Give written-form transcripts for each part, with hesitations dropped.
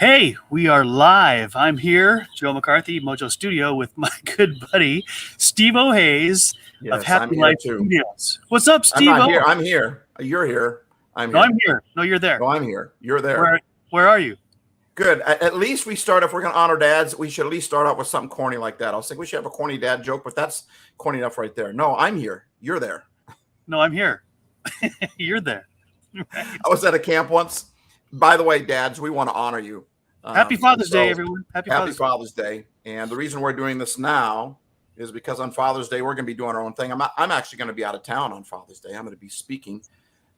Hey, we are live. I'm here, Joe McCarthy, MoJOE.studio, with my good buddy, StevO Hayes of Yes, I'm here too. HappyLifeStudios. What's up, I'm not StevO? here. I'm here. You're here. I'm No, here. I'm here. No, you're there. No, I'm here. You're there. Where are you? Good. At least we start, if we're going to honor dads, we should at least start out with something corny like that. I was thinking we should have a corny dad joke, but that's corny enough right there. No, I'm here. You're there. No, I'm here. You're there. Right. I was at a camp once. By the way, dads, we want to honor you. Happy Father's Day, everyone. Happy Father's Day. And the reason we're doing this now is because on Father's Day, we're going to be doing our own thing. I'm actually going to be out of town on Father's Day. I'm going to be speaking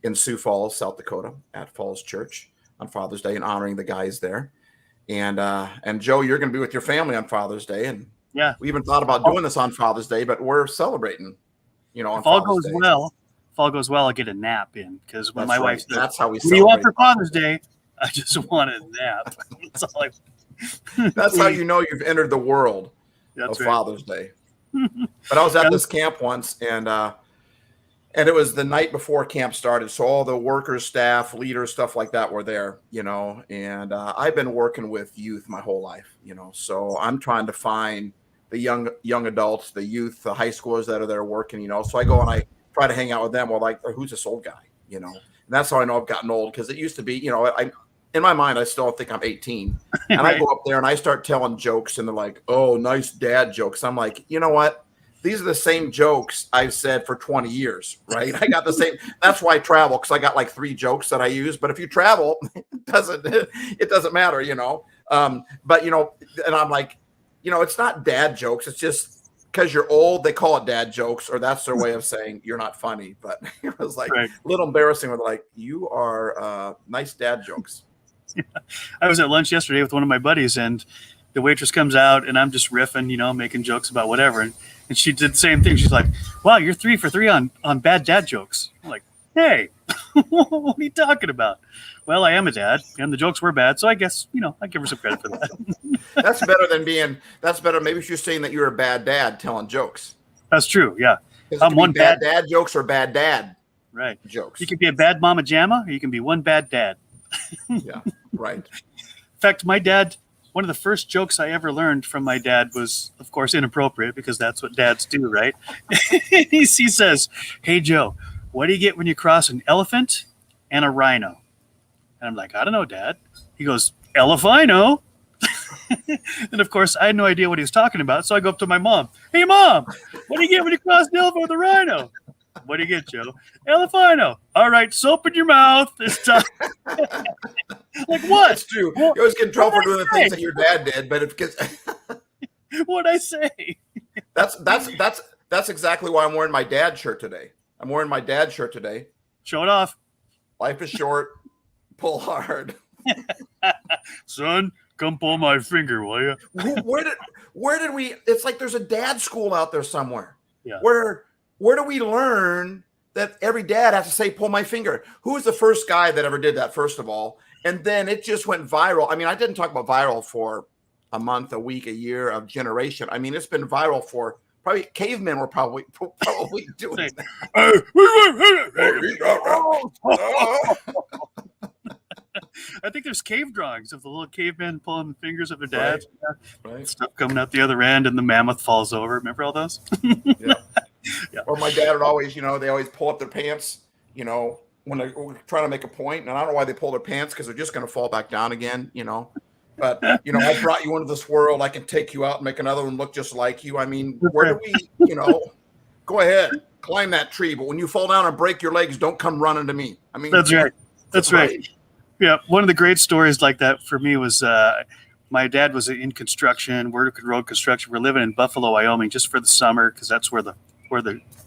in Sioux Falls, South Dakota at Falls Church on Father's Day and honoring the guys there. And Joe, you're going to be with your family on Father's Day. And yeah, we even thought about doing this on Father's Day, but we're celebrating, on if all Father's goes Day. well, if all goes well, I'll get a nap in, because when my wife said, that's how we celebrate. What do you want for Father's Day? I just want a nap. That's all That's how you know you've entered the world of Father's Day. But I was at this camp once, and it was the night before camp started. So all the workers, staff, leaders, stuff like that were there, and I've been working with youth my whole life, so I'm trying to find the young adults, the youth, the high schoolers that are there working, so I go and I try to hang out with them. Well, like, who's this old guy, and that's how I know I've gotten old, because it used to be, in my mind, I still think I'm 18. And right. I go up there and I start telling jokes, and they're like, oh, nice dad jokes. I'm like, you know what? These are the same jokes I've said for 20 years, right? I got the same. That's why I travel, because I got like 3 jokes that I use. But if you travel, it doesn't matter, But, and I'm like, it's not dad jokes. It's just because you're old, they call it dad jokes, or that's their way of saying you're not funny. But it was like a little embarrassing. With like, you are nice dad jokes. Yeah. I was at lunch yesterday with one of my buddies, and the waitress comes out, and I'm just riffing, making jokes about whatever. And she did the same thing. She's like, wow, you're 3 for 3 on bad dad jokes. I'm like, hey, what are you talking about? Well, I am a dad, and the jokes were bad, so I guess, I give her some credit for that. That's better. Maybe she's saying that you're a bad dad telling jokes. That's true, yeah. I'm one bad dad jokes or bad dad jokes. You can be a bad mama jamma, or you can be one bad dad. Yeah, right. In fact, my dad, one of the first jokes I ever learned from my dad was, of course, inappropriate, because that's what dads do, right? He says, hey, Joe, what do you get when you cross an elephant and a rhino? And I'm like, I don't know, Dad. He goes, elephino. And, of course, I had no idea what he was talking about, so I go up to my mom. Hey, Mom, what do you get when you cross an elephant with a rhino? What do you get, Joe? Elephino. All right, soap in your mouth this time. Like, what? It's true. You always get in trouble for doing the things that your dad did, but it's because what'd I say? That's exactly why I'm wearing my dad shirt today. Show it off. Life is short. Pull hard. Son, come pull my finger, will you? Where did we? It's like there's a dad school out there somewhere. Yeah. Where do we learn that every dad has to say, pull my finger? Who was the first guy that ever did that, first of all? And then it just went viral. I mean, I didn't talk about viral for a month, a week, a year, a generation. I mean, it's been viral for probably cavemen were probably doing that. I think there's cave drawings of the little cavemen pulling the fingers of their dads. Right. Stuff coming out the other end, and the mammoth falls over. Remember all those? Yeah. Yeah. Or my dad would always, they always pull up their pants, when they're trying to make a point. And I don't know why they pull their pants, because they're just going to fall back down again, But, I brought you into this world. I can take you out and make another one look just like you. I mean, where do we, go ahead, climb that tree. But when you fall down and break your legs, don't come running to me. I mean, that's right. That's right. Yeah. One of the great stories like that for me was my dad was in construction, working road construction. We're living in Buffalo, Wyoming, just for the summer, because that's where the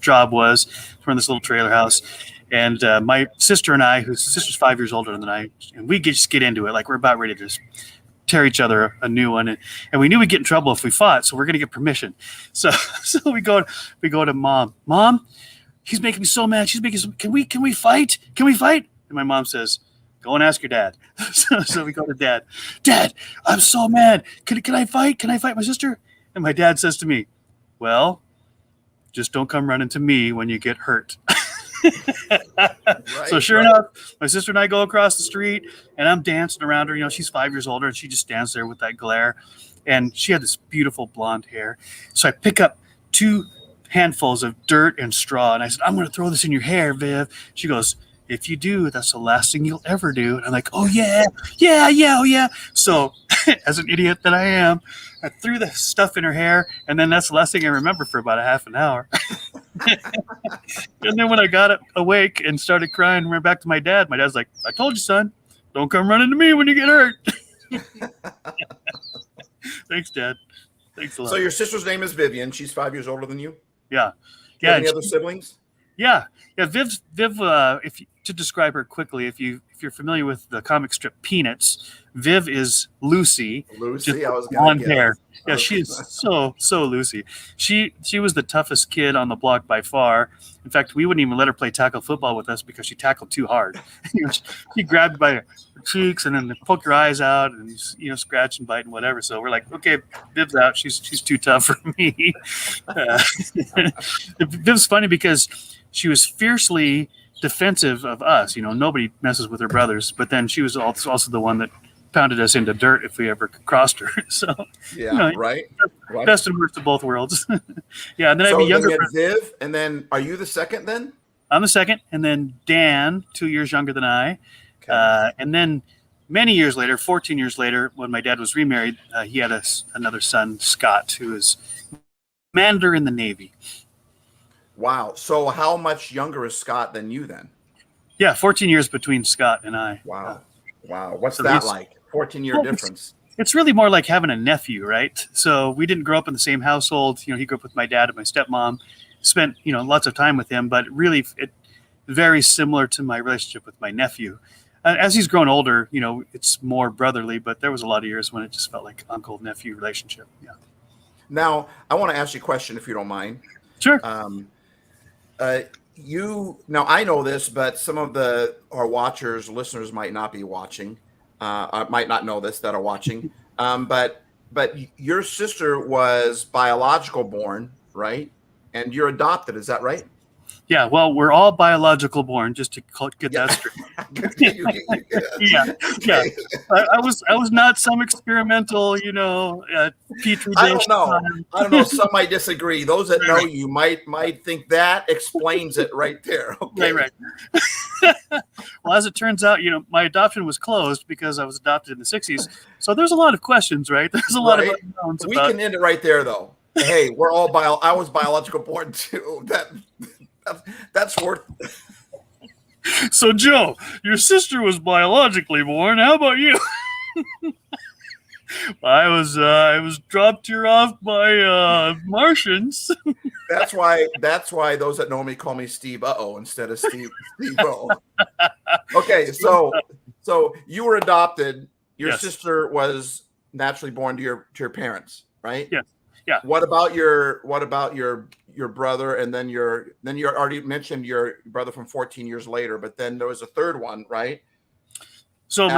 job was. We're in this little trailer house. And my sister and I, whose sister's 5 years older than I, and we just get into it. Like, we're about ready to just tear each other a new one. And we knew we'd get in trouble if we fought, so we're going to get permission. So we go to Mom. Mom, he's making me so mad. Can we fight? Can we fight? And my mom says, go and ask your dad. So we go to Dad. Dad, I'm so mad. Can I fight? Can I fight my sister? And my dad says to me, well, just don't come running to me when you get hurt. So sure enough, my sister and I go across the street, and I'm dancing around her. She's 5 years older, and she just stands there with that glare. And she had this beautiful blonde hair. So I pick up 2 handfuls of dirt and straw, and I said, I'm going to throw this in your hair, Viv. She goes, if you do, that's the last thing you'll ever do. And I'm like, oh, yeah. So as an idiot that I am, I threw the stuff in her hair, and then that's the last thing I remember for about a half an hour. And then when I got awake and started crying and went back to my dad's like, I told you, son, don't come running to me when you get hurt. Thanks, Dad. Thanks a lot. So your sister's name is Vivian. She's 5 years older than you? Yeah. Do you have any other siblings? Yeah. Viv, to describe her quickly, if you're familiar with the comic strip Peanuts, Viv is Lucy. Lucy, I was blonde hair. Yeah, she is so Lucy. She was the toughest kid on the block by far. In fact, we wouldn't even let her play tackle football with us because she tackled too hard. She grabbed by her cheeks and then poke her eyes out and scratch and bite and whatever. So we're like, okay, Viv's out. She's too tough for me. Viv's funny because she was fiercely defensive of us. Nobody messes with her brothers, but then she was also the one that pounded us into dirt if we ever crossed her. So right. Best and worst of both worlds. Yeah, and then so I have a younger Viv, and then are you the second then? I'm the second, and then Dan, 2 years younger than I. Okay. And then many years later, 14 years later, when my dad was remarried, he had another son, Scott, who is commander in the Navy. Wow. So how much younger is Scott than you then? Yeah, 14 years between Scott and I. Wow. What's that like? 14-year difference. It's really more like having a nephew, right? So we didn't grow up in the same household. He grew up with my dad and my stepmom. Spent lots of time with him, but really it very similar to my relationship with my nephew. As he's grown older, it's more brotherly, but there was a lot of years when it just felt like uncle-nephew relationship. Yeah. Now, I want to ask you a question, if you don't mind. Sure. Now I know this, but some of our listeners might not be watching. Might not know this that are watching. But your sister was biological born, right? And you're adopted. Is that right? Yeah, well, we're all biological born, just to get that straight. Yeah. I was not some experimental, petri dish. I don't know. Some might disagree. Those that know you might think that explains it right there. Okay. Right. Well, as it turns out, my adoption was closed because I was adopted in the 60s. So there's a lot of questions, right? There's a lot of unknowns. We can end it right there, though. Hey, we're all I was biological born too. That's worth. So, Joe, your sister was biologically born. How about you? I was dropped here off by Martians. That's why those that know me call me StevO instead of StevO. Okay, so you were adopted. Your sister was naturally born to your parents, right? Yes. Yeah. What about your brother, and then you already mentioned your brother from 14 years later, but then there was a third one, right? So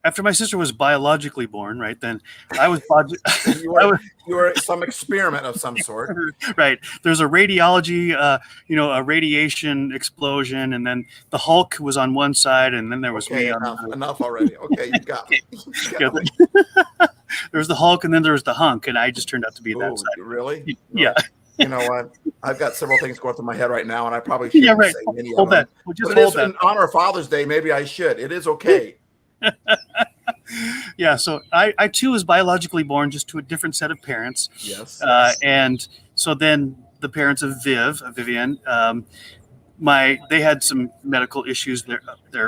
after my sister was biologically born, right? Then I was you were some experiment of some sort, right? There's a radiology, a radiation explosion, and then the Hulk was on one side, and then there was me. Enough already. Okay, you got me. There was the Hulk, and then there was the hunk, and I just turned out to be that side. Really? Yeah. You know what? I've got several things going through my head right now, and I probably shouldn't say any of them. We'll but it is in honor of Father's Day. Maybe I should. It is okay. Yeah. So I too was biologically born, just to a different set of parents. Yes. And so then the parents of Vivian, they had some medical issues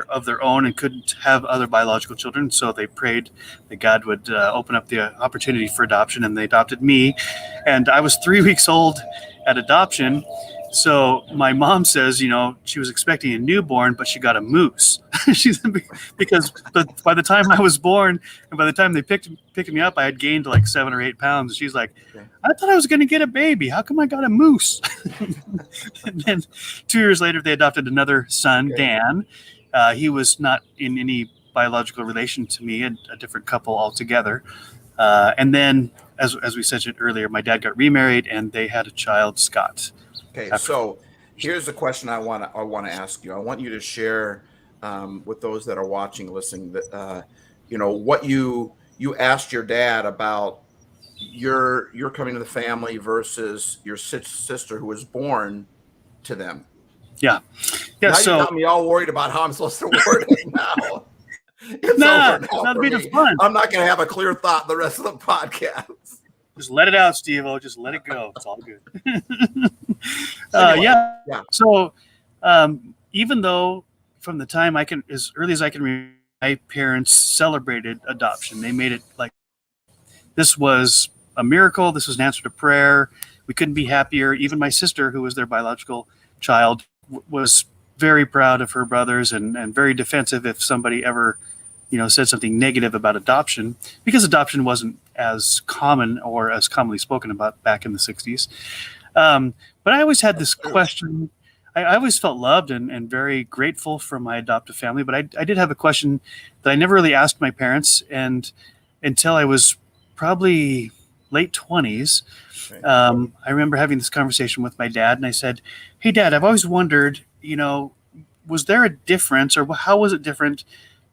of their own and couldn't have other biological children. So they prayed that God would open up the opportunity for adoption, and they adopted me. And I was 3 weeks old at adoption. So my mom says, she was expecting a newborn, but she got a moose. Because by the time I was born and by the time they picked me up, I had gained like 7 or 8 pounds. She's like, I thought I was going to get a baby. How come I got a moose? And then 2 years later, they adopted another son, Dan. He was not in any biological relation to me, a different couple altogether. And then, as we said earlier, my dad got remarried and they had a child, Scott. Okay, so Here's a question I want to ask you. I want you to share with those that are watching, listening, that what you asked your dad about your coming to the family versus your sister who was born to them. Yeah. Now So you got me all worried about how I'm supposed to word it now. It's over now for me. Fun. I'm not going to have a clear thought the rest of the podcast. Just let it out, StevO. Just let it go. It's all good. Anyway, yeah. So even though from the time as early as I can remember, my parents celebrated adoption. They made it like this was a miracle. This was an answer to prayer. We couldn't be happier. Even my sister, who was their biological child, was very proud of her brothers and very defensive if somebody ever, said something negative about adoption, because adoption wasn't as common or as commonly spoken about back in the 60s. But I always had this question. I always felt loved and very grateful for my adoptive family. But I did have a question that I never really asked my parents, and until I was probably late 20s, I remember having this conversation with my dad, and I said, "Hey, Dad, I've always wondered, was there a difference, or how was it different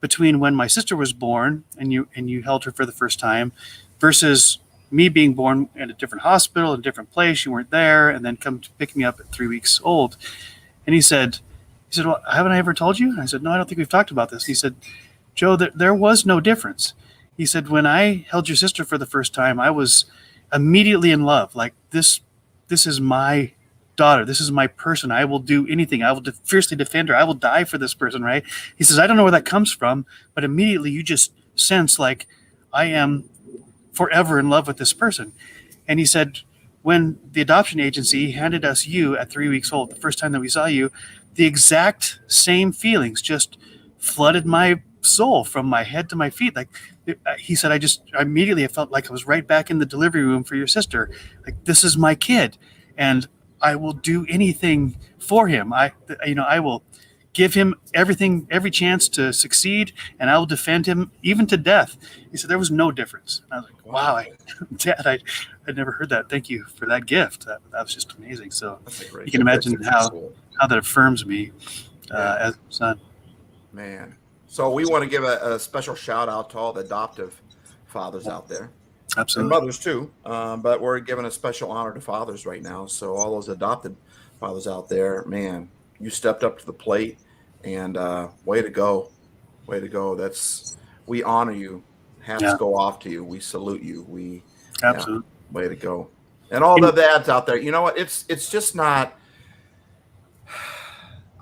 between when my sister was born and you held her for the first time versus me being born at a different hospital, in a different place, you weren't there, and then come to pick me up at 3 weeks old?" And he said, "Well, haven't I ever told you?" And I said, "No, I don't think we've talked about this." He said, "Joe, there was no difference." He said, "When I held your sister for the first time, I was immediately in love. Like this is my daughter. This is my person. I will do anything. I will fiercely defend her. I will die for this person," right? He says, "I don't know where that comes from, but immediately you just sense like I am forever in love with this person." And he said, when the adoption agency handed us you at 3 weeks old, the first time that we saw you, the exact same feelings just flooded my soul from my head to my feet. Like he said, I felt like I was right back in the delivery room for your sister. Like, this is my kid, and I will do anything for him. I will give him everything, every chance to succeed, and I will defend him even to death. He said there was no difference. And I was like, wow, Dad, I'd never heard that. Thank you for that gift. That was just amazing. So you can imagine how that affirms me as a son. Man. So we want to give a special shout out to all the adoptive fathers out there. Absolutely. And mothers too. But we're giving a special honor to fathers right now. So all those adopted fathers out there, man, you stepped up to the plate, and way to go. Way to go. We honor you. Hats go off to you. We salute you. Absolutely. Way to go. And all the dads out there, you know what? It's just not.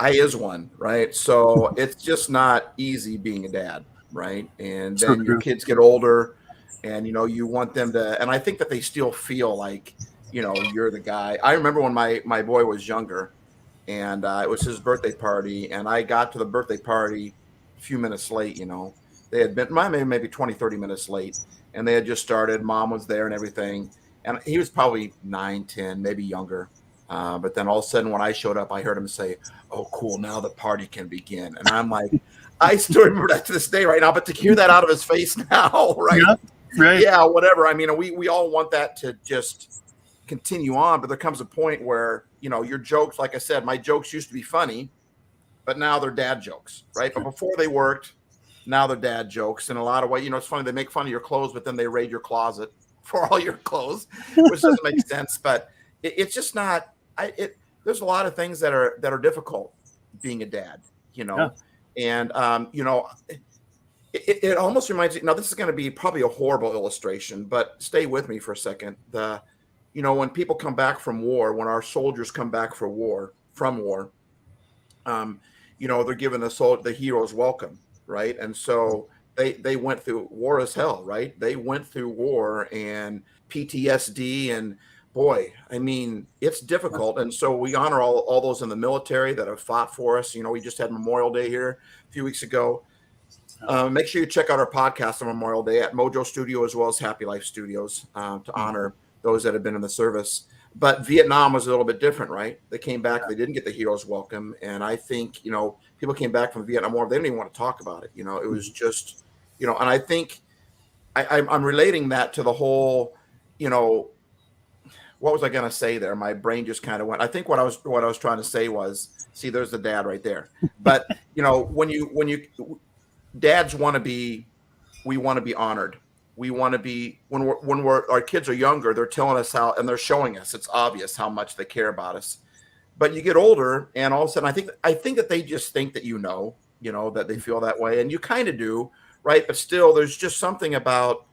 I is one, right? So it's just not easy being a dad, right? And then your kids get older, and you want them to, and I think that they still feel like you're the guy. I remember when my boy was younger, and it was his birthday party, and I got to the birthday party a few minutes late. They had been maybe 20, 30 minutes late, and they had just started. Mom was there and everything, and he was probably 9, 10, maybe younger. But then all of a sudden, when I showed up, I heard him say, "Oh, cool, now the party can begin." And I'm like, I still remember that to this day right now. But to hear that out of his face now, right? Yeah, right. Yeah, whatever. I mean, we all want that to just continue on. But there comes a point where, your jokes, like I said, my jokes used to be funny, but now they're dad jokes, right? But before they worked, now they're dad jokes. In a lot of ways, it's funny. They make fun of your clothes, but then they raid your closet for all your clothes, which doesn't make sense. But it's just not. There's a lot of things that are difficult being a dad, and it almost reminds me. Now, this is going to be probably a horrible illustration, but stay with me for a second. When people come back from war, when our soldiers come back from war, they're given the hero's welcome, right? And so they went through war as hell, right? They went through war and PTSD, and boy, I mean, it's difficult. And so we honor all those in the military that have fought for us. We just had Memorial Day here a few weeks ago. Make sure you check out our podcast on Memorial Day at MoJOE.studio as well as HappyLifeStudios to honor those that have been in the service. But Vietnam was a little bit different, right? They came back, they didn't get the hero's welcome. And I think, people came back from the Vietnam War, they didn't even want to talk about it. It was just, and I think I'm relating that to the whole, what was I going to say there? My brain just kind of went. I think what I was trying to say was, see, there's the dad right there. But when you dads want to be, we want to be honored. We want to be when our kids are younger, they're telling us how, and they're showing us, it's obvious how much they care about us. But you get older, and all of a sudden, I think that they just think that that they feel that way, and you kind of do, right? But still, there's just something about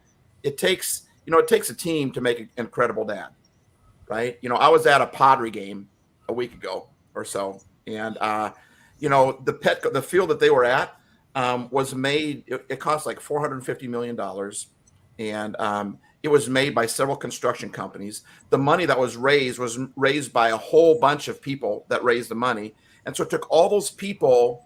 it takes a team to make an incredible dad, right? I was at a Padre game a week ago or so, and the field that they were at was made. It cost like $450 million, and it was made by several construction companies. The money that was raised by a whole bunch of people that raised the money, and so it took all those people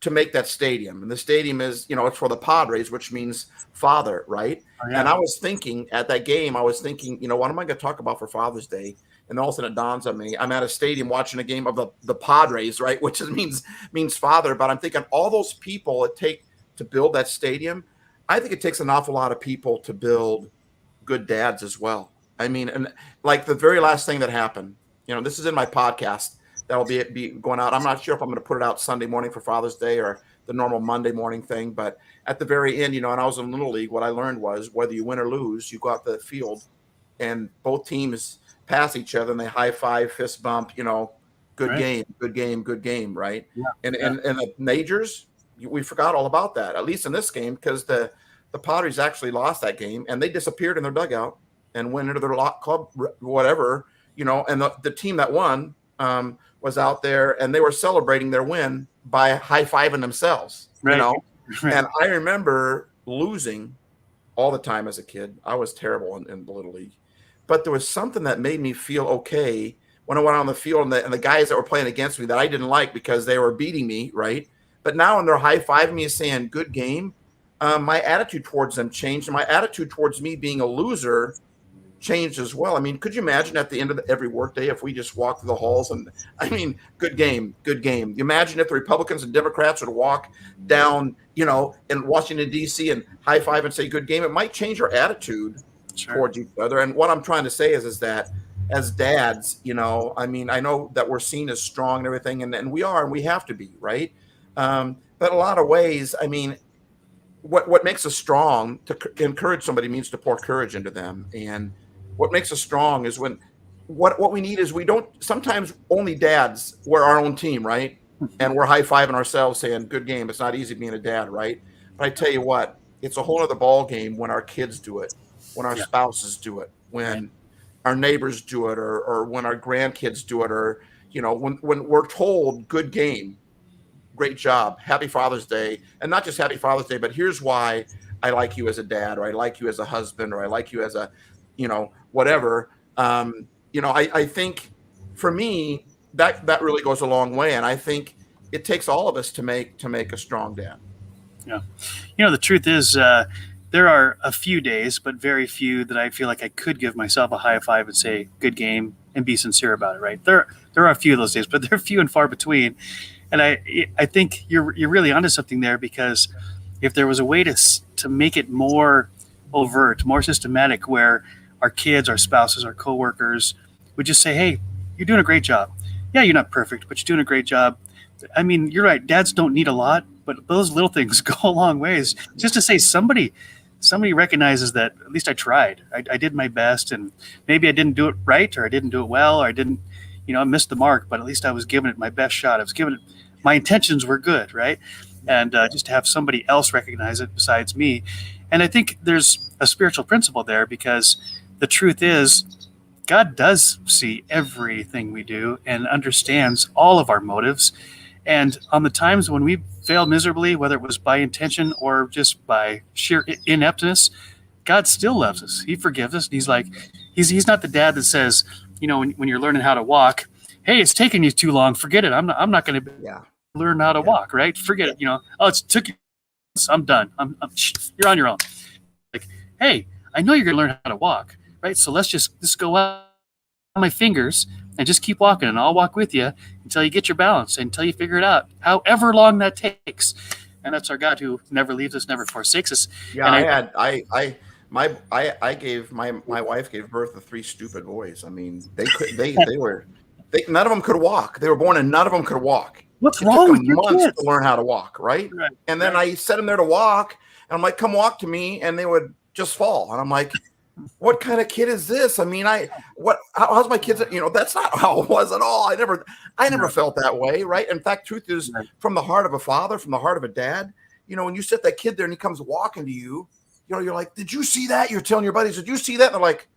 to make that stadium. And the stadium is, it's for the Padres, which means father, right? Oh, yeah. And I was thinking at that game, what am I going to talk about for Father's Day? And all of a sudden it dawns on me, I'm at a stadium watching a game of the Padres, right? Which means father. But I'm thinking all those people it take to build that stadium. I think it takes an awful lot of people to build good dads as well. I mean, and like the very last thing that happened, this is in my podcast that'll be going out. I'm not sure if I'm going to put it out Sunday morning for Father's Day or the normal Monday morning thing. But at the very end, and I was in Little League, what I learned was whether you win or lose, you go out the field and both teams pass each other and they high five, fist bump, good right. good game, right? Yeah. And the majors, we forgot all about that, at least in this game, because the Padres actually lost that game and they disappeared in their dugout and went into their club, whatever, and the team that won was out there and they were celebrating their win by high-fiving themselves, right. Right. And I remember losing all the time as a kid. I was terrible in the Little League, but there was something that made me feel okay when I went on the field and the guys that were playing against me that I didn't like because they were beating me, right? But now when they're high-fiving me and saying, good game, my attitude towards them changed. And my attitude towards me being a loser changed as well. I mean, could you imagine at the end of every workday if we just walked through the halls and, good game. You imagine if the Republicans and Democrats would walk down, in Washington, D.C. and high five and say good game. It might change our attitude towards each other. And what I'm trying to say is that as dads, I know that we're seen as strong and everything, and we are, and we have to be, right? But in a lot of ways, what makes us strong, to encourage somebody means to pour courage into them. And what makes us strong is when what we need is we don't sometimes only dads, we're our own team, right? And we're high-fiving ourselves saying, good game. It's not easy being a dad, right? But I tell you what, it's a whole other ball game when our kids do it, when our spouses do it, when our neighbors do it, or when our grandkids do it, or, when we're told good game, great job, happy Father's Day. And not just happy Father's Day, but here's why I like you as a dad, or I like you as a husband, or I like you as a, whatever. I think for me, that really goes a long way. And I think it takes all of us to make a strong dad. Yeah. The truth is, there are a few days, but very few that I feel like I could give myself a high five and say good game and be sincere about it. Right. There are a few of those days, but they're few and far between. And I think you're really onto something there, because if there was a way to make it more overt, more systematic, where our kids, our spouses, our coworkers would just say, hey, you're doing a great job. Yeah, you're not perfect, but you're doing a great job. You're right. Dads don't need a lot, but those little things go a long ways. Just to say somebody recognizes that at least I tried. I did my best, and maybe I didn't do it right, or I didn't do it well, or I didn't, I missed the mark, but at least I was giving it my best shot. I was giving it, my intentions were good, right? And just to have somebody else recognize it besides me. And I think there's a spiritual principle there, because the truth is God does see everything we do and understands all of our motives. And on the times when we fail miserably, whether it was by intention or just by sheer ineptness, God still loves us. He forgives us. And he's like, he's not the dad that says, when you're learning how to walk, hey, it's taking you too long. Forget it. I'm not going to learn how to walk, right? Forget it. It took you. I'm done. You're on your own. Like, hey, I know you're going to learn how to walk, right? So let's just go out on my fingers and just keep walking, and I'll walk with you until you get your balance, until you figure it out, however long that takes. And that's our God who never leaves us, never forsakes us. Yeah, and I gave my wife gave birth to 3 stupid boys. I mean, none of them could walk. They were born and none of them could walk. What's It took wrong them with your months kids? to learn how to walk, right? Right. And then I set them there to walk, and I'm like, "Come walk to me," and they would just fall. And I'm like, "What kind of kid is this?" I mean, how's my kids? You know, that's not how it was at all. I never felt that way, right? In fact, truth is, from the heart of a father, from the heart of a dad, you know, when you set that kid there and he comes walking to you, you know, you're like, "Did you see that?" You're telling your buddies, "Did you see that?" And they're like,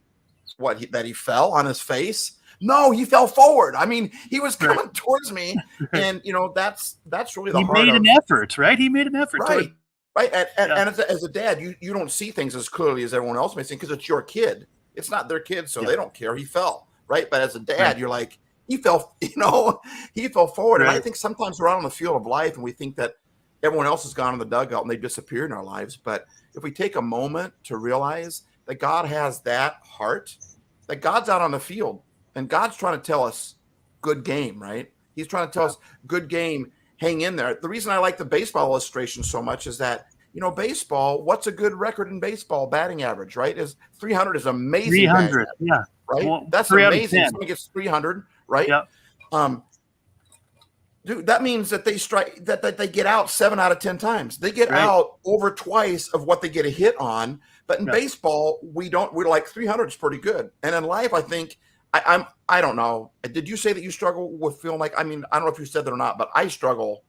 "What? That he fell on his face?" No, he fell forward. I mean, he was coming towards me, and you know, that's really the heart. He made an effort, right? He made an effort, right? And as a dad, you don't see things as clearly as everyone else may see because it's your kid. It's not their kid, so they don't care. He fell, right? But as a dad, you're like, he fell, you know, he fell forward. And I think sometimes we're out on the field of life and we think that everyone else has gone in the dugout and they disappear in our lives. But if we take a moment to realize that God has that heart, that God's out on the field. And God's trying to tell us, good game, right? He's trying to tell us, good game, hang in there. The reason I like the baseball illustration so much is that, you know, baseball, what's a good record in baseball? Batting average, right? Is 300 is amazing. 300, right? Well, that's amazing. Someone gets 300, right? Yeah. Dude, that means that they strike, that they get out 7 out of 10 times. They get out over twice of what they get a hit on. But in baseball, we're like 300 is pretty good. And in life, I think, I don't know. Did you say that you struggle with feeling like, I mean, I don't know if you said that or not, but I struggle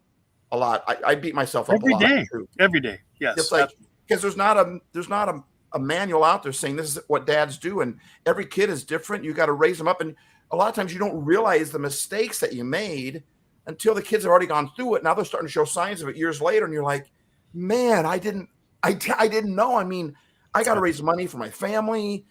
a lot. I beat myself up every a lot day. too. Every day. Yes. It's like, because there's not a manual out there saying this is what dads do. And every kid is different. You got to raise them up. And a lot of times you don't realize the mistakes that you made until the kids have already gone through it. Now they're starting to show signs of it years later. And you're like, man, I didn't know. I mean, I got to raise money for my family.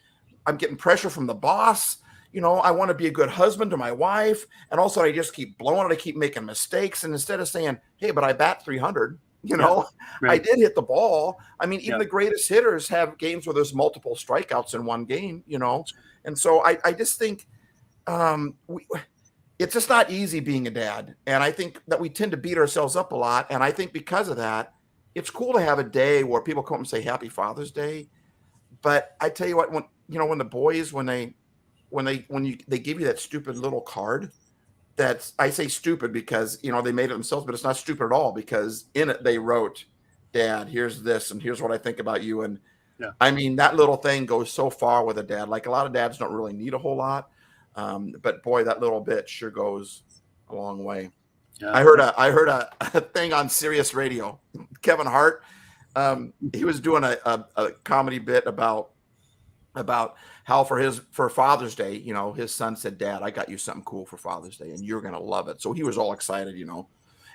I'm getting pressure from the boss. You know, I want to be a good husband to my wife. And also I just keep blowing it. I keep making mistakes. And instead of saying, hey, but I bat 300, you know, I did hit the ball. I mean, even the greatest hitters have games where there's multiple strikeouts in one game, you know? And so I just think it's just not easy being a dad. And I think that we tend to beat ourselves up a lot. And I think because of that, it's cool to have a day where people come and say Happy Father's Day. But I tell you what, when the boys, when they give you that stupid little card, that's, I say stupid because, you know, they made it themselves, but it's not stupid at all because in it they wrote, Dad, here's this and here's what I think about you. And I mean, that little thing goes so far with a dad. Like a lot of dads don't really need a whole lot. But boy, that little bit sure goes a long way. Yeah. I heard a thing on Sirius Radio. Kevin Hart, he was doing a comedy bit about how for Father's Day, you know, his son said, Dad, I got you something cool for Father's Day and you're going to love it. So he was all excited, you know,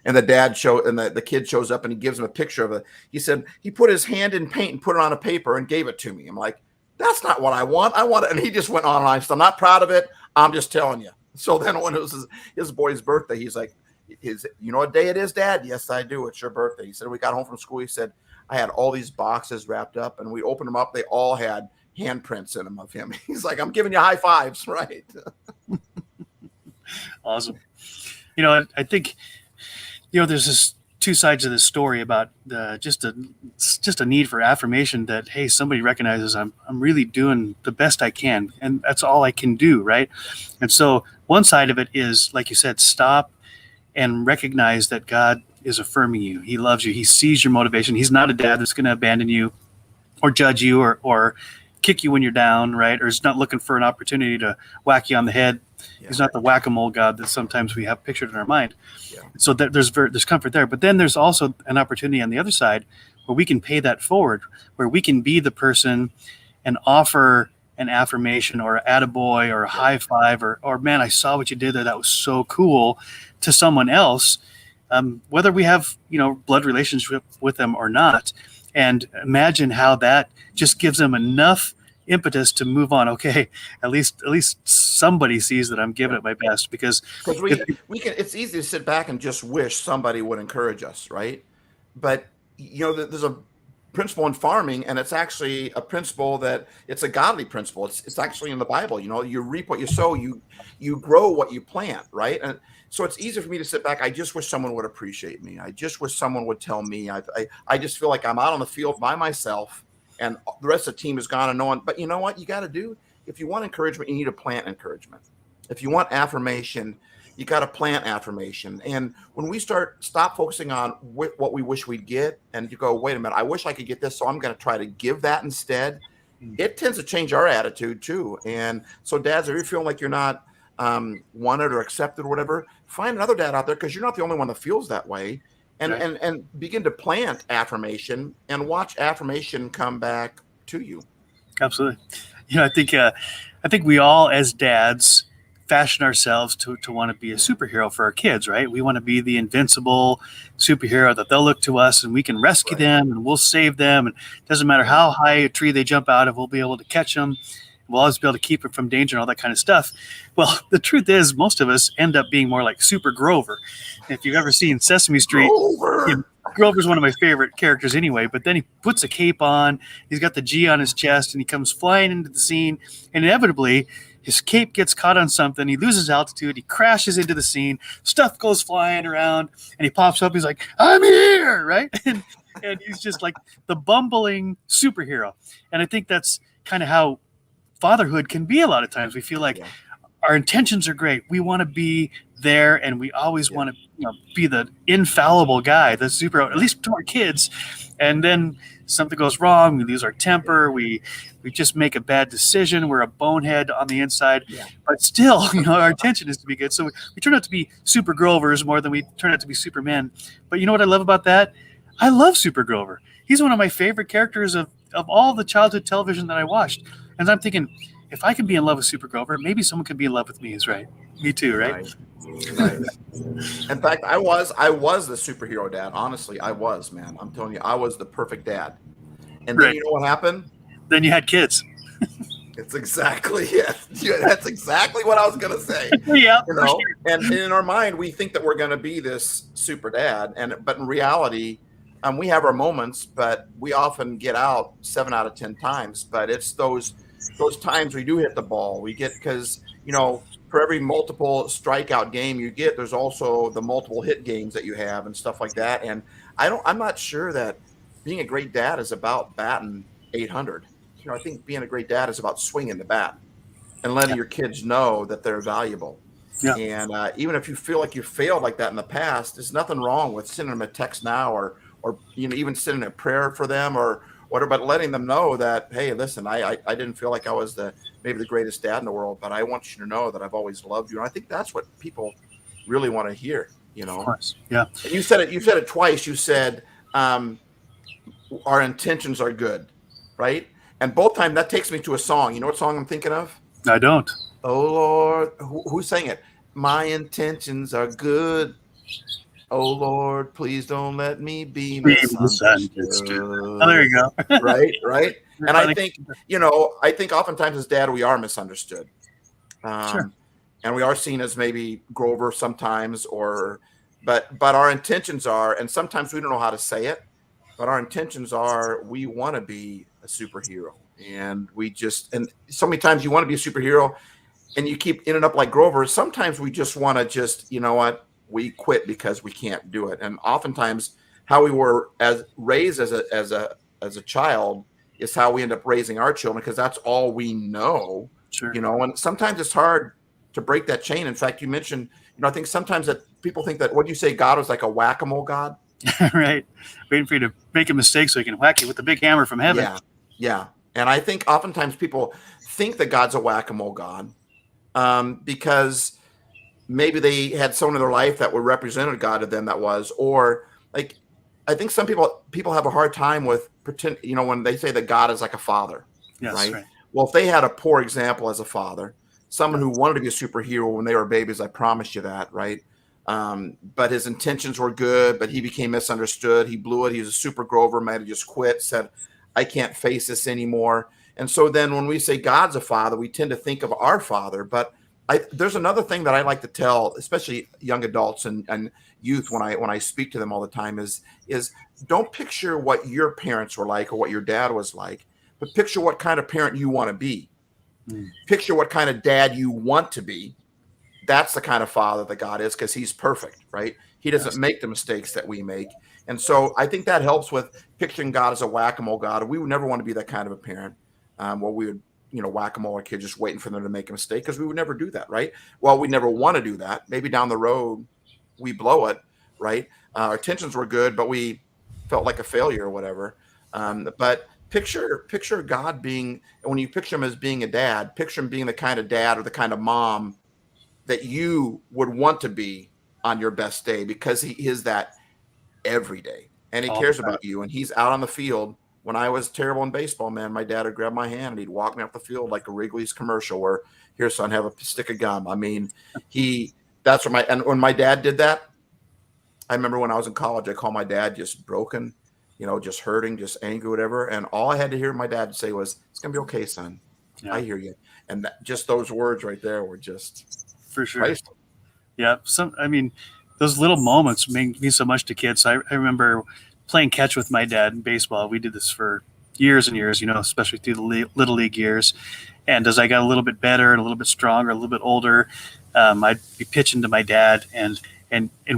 and the kid shows up and he gives him a picture of it. He said, he put his hand in paint and put it on a paper and gave it to me. I'm like, that's not what I want. I want it. And he just went on and on. I'm not proud of it. I'm just telling you. So then when it was his boy's birthday, he's like, you know what day it is, Dad? Yes, I do. It's your birthday. He said, we got home from school. He said, I had all these boxes wrapped up and we opened them up. They all had handprints in them of him. He's like, I'm giving you high fives, right? Awesome. You know, I think, you know, there's this two sides of this story about just a need for affirmation that, hey, somebody recognizes I'm really doing the best I can, and that's all I can do, right? And so one side of it is, like you said, stop and recognize that God is affirming you. He loves you. He sees your motivation. He's not a dad that's going to abandon you or judge you or kick you when you're down, right? Or is not looking for an opportunity to whack you on the head. Yeah. He's not the whack-a-mole God that sometimes we have pictured in our mind. Yeah. So there's comfort there. But then there's also an opportunity on the other side where we can pay that forward, where we can be the person and offer an affirmation or attaboy or a high five or man, I saw what you did there. That was so cool to someone else, whether we have, you know, blood relationship with them or not. And imagine how that just gives them enough impetus to move on. Okay, at least somebody sees that I'm giving it my best, because we can. It's easy to sit back and just wish somebody would encourage us, right? But you know, there's a principle in farming, and it's actually a principle that it's a godly principle. It's actually in the Bible. You know, you reap what you sow, you grow what you plant, right? And so it's easier for me to sit back. I just wish someone would appreciate me. I just wish someone would tell me. I just feel like I'm out on the field by myself, and the rest of the team has gone and on. But you know what you got to do? If you want encouragement, you need to plant encouragement. If you want affirmation, you got to plant affirmation. And when we stop focusing on what we wish we'd get, and you go, wait a minute, I wish I could get this, so I'm going to try to give that instead. It tends to change our attitude too. And so dads, if you're feeling like you're not wanted or accepted or whatever, find another dad out there, because you're not the only one that feels that way. And, right. and begin to plant affirmation and watch affirmation come back to you. Absolutely. I think we all as dads fashion ourselves to want to be a superhero for our kids, right? We want to be the invincible superhero that they'll look to us and we can rescue them and we'll save them. And it doesn't matter how high a tree they jump out of, we'll be able to catch them. We'll always be able to keep them from danger and all that kind of stuff. Well, the truth is most of us end up being more like Super Grover. If you've ever seen Sesame Street, Grover's one of my favorite characters anyway, but then he puts a cape on, he's got the G on his chest, and he comes flying into the scene, and inevitably his cape gets caught on something, he loses altitude, he crashes into the scene, stuff goes flying around, and he pops up, he's like, I'm here, right? And he's just like the bumbling superhero. And I think that's kind of how fatherhood can be a lot of times. We feel like our intentions are great. We want to be there, and we always want to be the infallible guy, the superhero, at least to our kids. And then something goes wrong. We lose our temper. We just make a bad decision. We're a bonehead on the inside. But still, our intention is to be good. So we turn out to be Super Grovers more than we turn out to be Supermen. But you know what I love about that? I love Super Grover. He's one of my favorite characters of all the childhood television that I watched. And I'm thinking, if I can be in love with Super Grover, maybe someone can be in love with me. Is right. Me too, right? Right. In fact, I was the superhero dad. Honestly, I was, man. I'm telling you, I was the perfect dad. And then you know what happened? Then you had kids. It's exactly it. Yeah, that's exactly what I was gonna say. Sure. And in our mind, we think that we're gonna be this super dad, but in reality, we have our moments, but we often get out 7 out of 10 times. But it's those times we do hit the ball. We get, because for every multiple strikeout game you get, there's also the multiple hit games that you have and stuff like that. And I'm not sure that being a great dad is about batting 800. I think being a great dad is about swinging the bat and letting your kids know that they're valuable. Yeah. And even if you feel like you failed like that in the past, there's nothing wrong with sending them a text now or even sending a prayer for them or whatever, but letting them know that, hey, listen, I didn't feel like I was maybe the greatest dad in the world, but I want you to know that I've always loved you. And I think that's what people really want to hear, Of course. Yeah. And you said it twice. You said our intentions are good, right? And both times that takes me to a song. You know what song I'm thinking of? I don't. Oh Lord, who sang it? My intentions are good. Oh Lord, please don't let me be misunderstood. Oh, there you go. Right. And I think oftentimes as dad we are misunderstood, sure. And we are seen as maybe Grover sometimes, but our intentions are, and sometimes we don't know how to say it, but our intentions are we want to be a superhero, and and so many times you want to be a superhero, and you keep ending up like Grover. Sometimes we just want to we quit because we can't do it. And oftentimes how we were raised as a child is how we end up raising our children, because that's all we know. Sure. And sometimes it's hard to break that chain. In fact, you mentioned, I think sometimes that people think that, what you say, God was like a whack-a-mole God. Right. Waiting for you to make a mistake so he can whack you with the big hammer from heaven. Yeah. And I think oftentimes people think that God's a whack-a-mole God because maybe they had someone in their life that would represent God to them that was, or like, I think some people have a hard time with pretend, when they say that God is like a father, right? Well, if they had a poor example as a father, someone who wanted to be a superhero when they were babies, I promise you that, right? But his intentions were good, but he became misunderstood. He blew it. He was a super Grover, might have just quit, said, I can't face this anymore. And so then when we say God's a father, we tend to think of our father, but there's another thing that I like to tell, especially young adults and youth when I speak to them all the time is don't picture what your parents were like or what your dad was like, but picture what kind of parent you want to be. Picture what kind of dad you want to be. That's the kind of father that God is, because he's perfect, right? He doesn't make the mistakes that we make. And so I think that helps with picturing God as a whack-a-mole God. We would never want to be that kind of a parent, where we would, whack-a-mole our kids, just waiting for them to make a mistake, because we would never do that, right? Well, we never want to do that. Maybe down the road we blow it, right? Our intentions were good, but we felt like a failure or whatever. But picture God being, when you picture him as being a dad, picture him being the kind of dad or the kind of mom that you would want to be on your best day, because he is that every day, and he cares about you, and he's out on the field. When I was terrible in baseball, man, my dad would grab my hand and he'd walk me up the field like a Wrigley's commercial where, here, son, have a stick of gum. I mean, and when my dad did that, I remember when I was in college, I called my dad just broken, just hurting, just angry, whatever. And all I had to hear my dad say was, "It's going to be okay, son. Yeah. I hear you." And just those words right there were just for sure. Priceless. Yeah. Those little moments mean so much to kids. I remember playing catch with my dad in baseball. We did this for years and years, especially through the little league years. And as I got a little bit better and a little bit stronger, a little bit older, I'd be pitching to my dad, and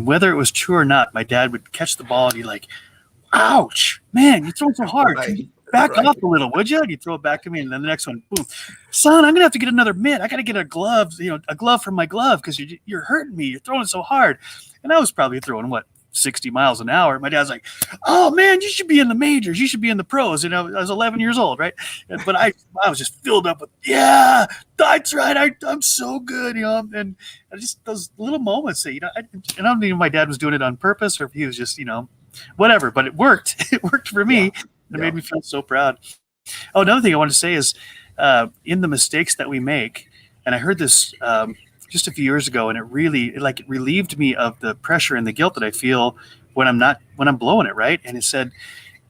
whether it was true or not, my dad would catch the ball and be like, "Ouch, man, you're throwing so hard. Right. Back off a little, would you?" And he'd throw it back to me, and then the next one, boom, "Son, I'm gonna have to get another mitt. I gotta get a glove, a glove from my glove, because you're hurting me. You're throwing so hard." And I was probably throwing 60 miles an hour. My dad's like, "Oh man, you should be in the majors. You should be in the pros." I was 11 years old, right? But I was just filled up with, yeah, that's right. I'm so good, and just those little moments that, I don't know if my dad was doing it on purpose or if he was just, whatever, but it worked. It worked for me. Yeah. It made me feel so proud. Oh, another thing I want to say is, in the mistakes that we make, and I heard this just a few years ago, and it relieved me of the pressure and the guilt that I feel when I'm blowing it, right? And it said,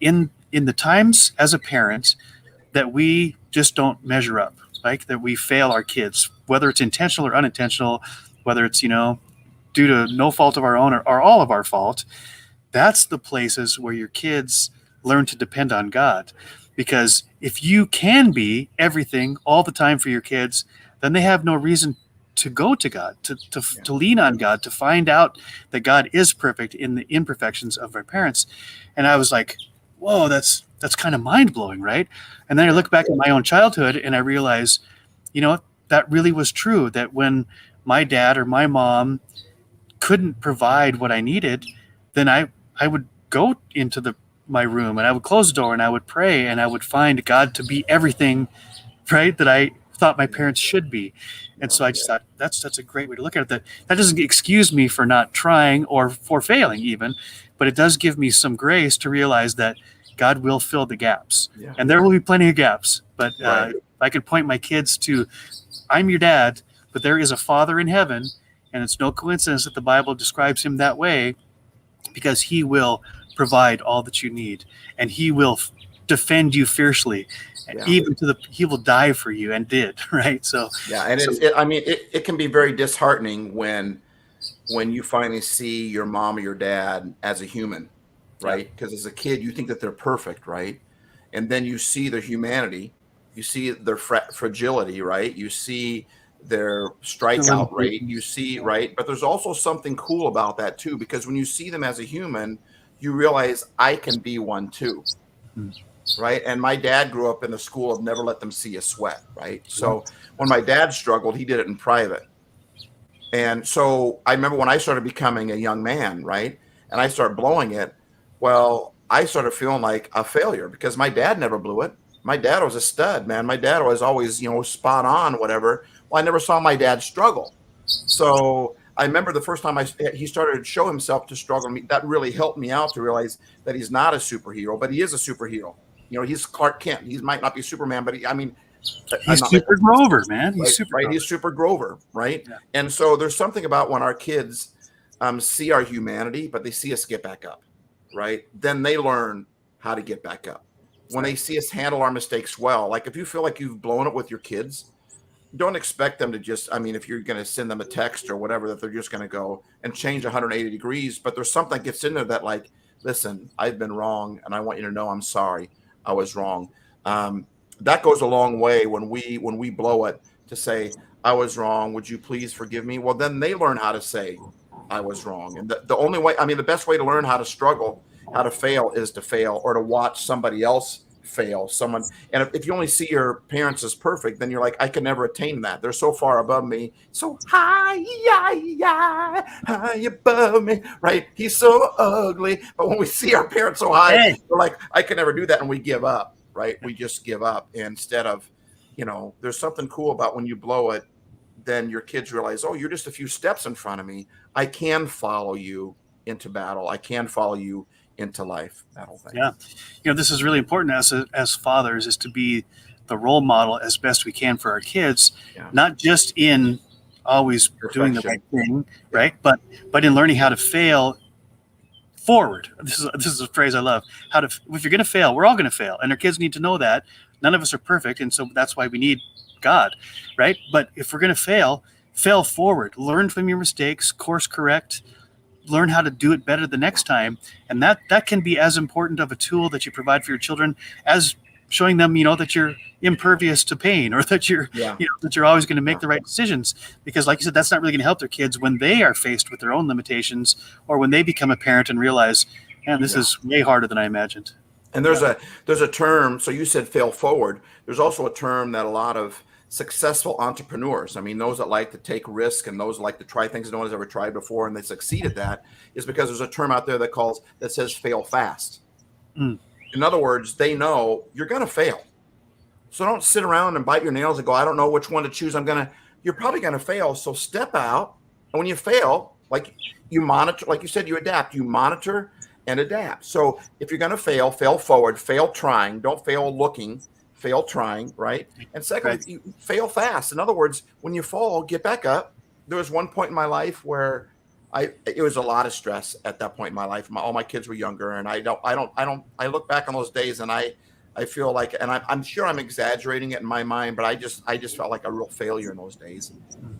in the times as a parent that we just don't measure up, like that we fail our kids, whether it's intentional or unintentional, whether it's, due to no fault of our own or all of our fault, that's the places where your kids learn to depend on God. Because if you can be everything all the time for your kids, then they have no reason to go to God, to lean on God, to find out that God is perfect in the imperfections of our parents. And I was like, whoa, that's kind of mind-blowing, right? And then I look back at my own childhood and I realize, that really was true, that when my dad or my mom couldn't provide what I needed, then I would go into my room and I would close the door and I would pray and I would find God to be everything, right, that I thought my parents should be. And so I just thought that's a great way to look at it. That doesn't excuse me for not trying or for failing even, but it does give me some grace to realize that God will fill the gaps. Yeah. And there will be plenty of gaps. But if I could point my kids to, I'm your dad, but there is a Father in heaven, and it's no coincidence that the Bible describes him that way, because he will provide all that you need, and he will defend you fiercely. Yeah. Even he will die for you, and did, right? So and it can be very disheartening when you finally see your mom or your dad as a human, right? Because as a kid you think that they're perfect, right? And then you see their humanity, you see their fragility, right? You see their strikeout rate, you see, right? But there's also something cool about that too, because when you see them as a human, you realize I can be one too. Right. And my dad grew up in the school of never let them see a sweat. Right. So when my dad struggled, he did it in private. And so I remember when I started becoming a young man, right, and I started blowing it, well, I started feeling like a failure because my dad never blew it. My dad was a stud, man. My dad was always, spot on, whatever. Well, I never saw my dad struggle. So I remember the first time he started to show himself to struggle, that really helped me out to realize that he's not a superhero, but he is a superhero. He's Clark Kent. He might not be Superman, but he's Super Grover, man. He's Super Grover. He's Super Grover, right? Yeah. And so there's something about when our kids see our humanity, but they see us get back up, right? Then they learn how to get back up. When they see us handle our mistakes well, like if you feel like you've blown it with your kids, don't expect them to just, if you're going to send them a text or whatever, that they're just going to go and change 180 degrees. But there's something that gets in there that like, listen, I've been wrong and I want you to know I'm sorry. I was wrong. That goes a long way when we blow it, to say, I was wrong. Would you please forgive me? Well, then they learn how to say I was wrong. And the only way, the best way to learn how to struggle how to fail is to fail, or to watch somebody else fail. And if you only see your parents as perfect, then you're like, I can never attain that. They're so far above me, so high above me, right? He's so ugly. But when we see our parents so high, we're like, I can never do that, and we give up, right? We just give up instead of, there's something cool about when you blow it. Then your kids realize, oh, you're just a few steps in front of me. I can follow you into battle. I can follow you into life. That whole thing. Yeah. This is really important as fathers, is to be the role model as best we can for our kids, not just in always doing the right thing, right? But in learning how to fail forward. This is a phrase I love. If you're going to fail, we're all going to fail. And our kids need to know that. None of us are perfect. And so that's why we need God, right? But if we're going to fail forward, learn from your mistakes, course correct, learn how to do it better the next time. And that can be as important of a tool that you provide for your children as showing them, that you're impervious to pain, or that you're, that you're always going to make the right decisions. Because like you said, that's not really going to help their kids when they are faced with their own limitations, or when they become a parent and realize, man, this is way harder than I imagined. And there's a term. So you said fail forward. There's also a term that a lot of successful entrepreneurs, those that like to take risk and those that like to try things that no one's ever tried before and they succeed at that, is because there's a term out there that says fail fast. In other words, they know you're going to fail. So don't sit around and bite your nails and go, I don't know which one to choose. You're probably going to fail. So step out. And when you fail, like you monitor, like you said, you adapt, you monitor and adapt. So if you're going to fail forward, fail trying, don't fail looking, fail trying, right? And second, you fail fast. In other words, when you fall, get back up. There was one point in my life where it was a lot of stress at that point in my life. All my kids were younger, and I look back on those days and I feel like, and I'm sure I'm exaggerating it in my mind, but I just felt like a real failure in those days.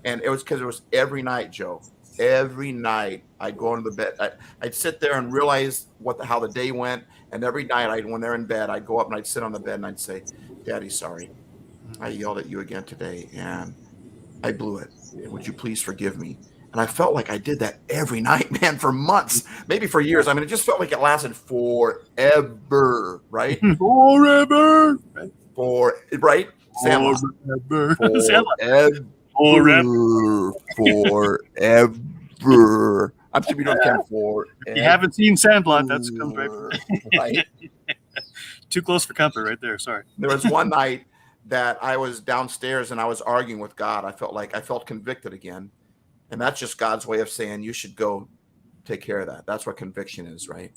And it was because it was every night, Joe. Every night I'd go into the bed. I'd sit there and realize how the day went. And every night when they're in bed, I'd go up and I'd sit on the bed and I'd say, Daddy, sorry. I yelled at you again today and I blew it. Would you please forgive me? And I felt like I did that every night, man, for months, maybe for years. It just felt like it lasted forever, right? Forever. Right? Sam. Forever. I'm sure you don't care for. If you haven't seen Sandlot, that's comes right. Too close for comfort right there. Sorry. There was one night that I was downstairs and I was arguing with God. I felt convicted again. And that's just God's way of saying you should go take care of that. That's what conviction is, right?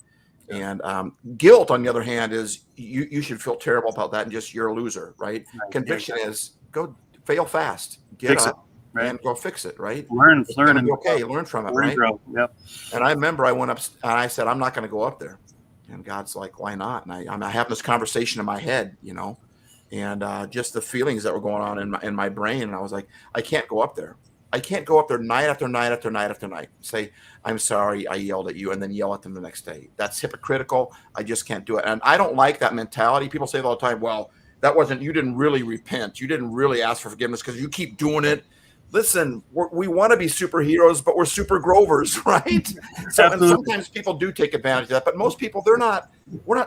Yeah. And guilt, on the other hand, is you should feel terrible about that and just you're a loser, right? Conviction is go fail fast, get up, and go fix it, right? Learn, and okay, learn from it, right? Grow. Yep. And I remember I went up and I said, I'm not going to go up there. And God's like, why not? And I'm having this conversation in my head, and just the feelings that were going on in my brain. And I was like, I can't go up there. I can't go up there night after night after night after night. Say, I'm sorry, I yelled at you, and then yell at them the next day. That's hypocritical. I just can't do it. And I don't like that mentality. People say all the time, well, you didn't really repent. You didn't really ask for forgiveness because you keep doing it. Listen, we want to be superheroes, but we're super grovers, right? So and sometimes people do take advantage of that, but most people, we're not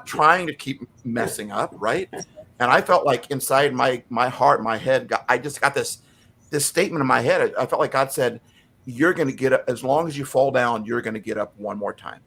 trying to keep messing up, right? And I felt like inside my heart, my head, I just got this statement in my head. I felt like God said, you're going to get up. As long as you fall down, you're going to get up one more time.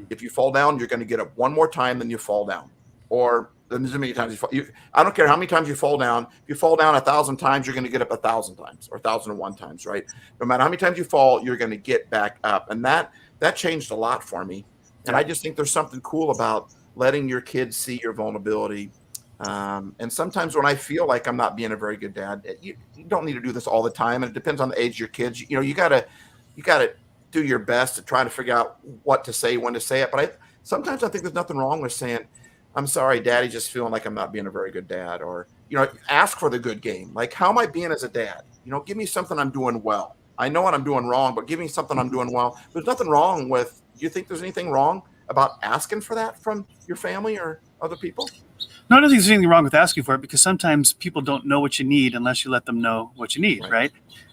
If you fall down, you're going to get up one more time, then you fall down. Or there's as many times you fall. I don't care how many times you fall down. If you fall down 1,000 times, you're going to get up 1,000 times or 1,001 times, right? No matter how many times you fall, you're going to get back up. And that changed a lot for me. And I just think there's something cool about letting your kids see your vulnerability. And sometimes when I feel like I'm not being a very good dad, you don't need to do this all the time. And it depends on the age of your kids. You gotta do your best to try to figure out what to say, when to say it. But sometimes I think there's nothing wrong with saying, I'm sorry, Daddy's just feeling like I'm not being a very good dad. Or, ask for the good game. Like, how am I being as a dad? Give me something I'm doing well. I know what I'm doing wrong, but give me something I'm doing well. There's nothing wrong with, you think there's anything wrong about asking for that from your family or other people? No, I don't think there's anything wrong with asking for it, because sometimes people don't know what you need unless you let them know what you need, right?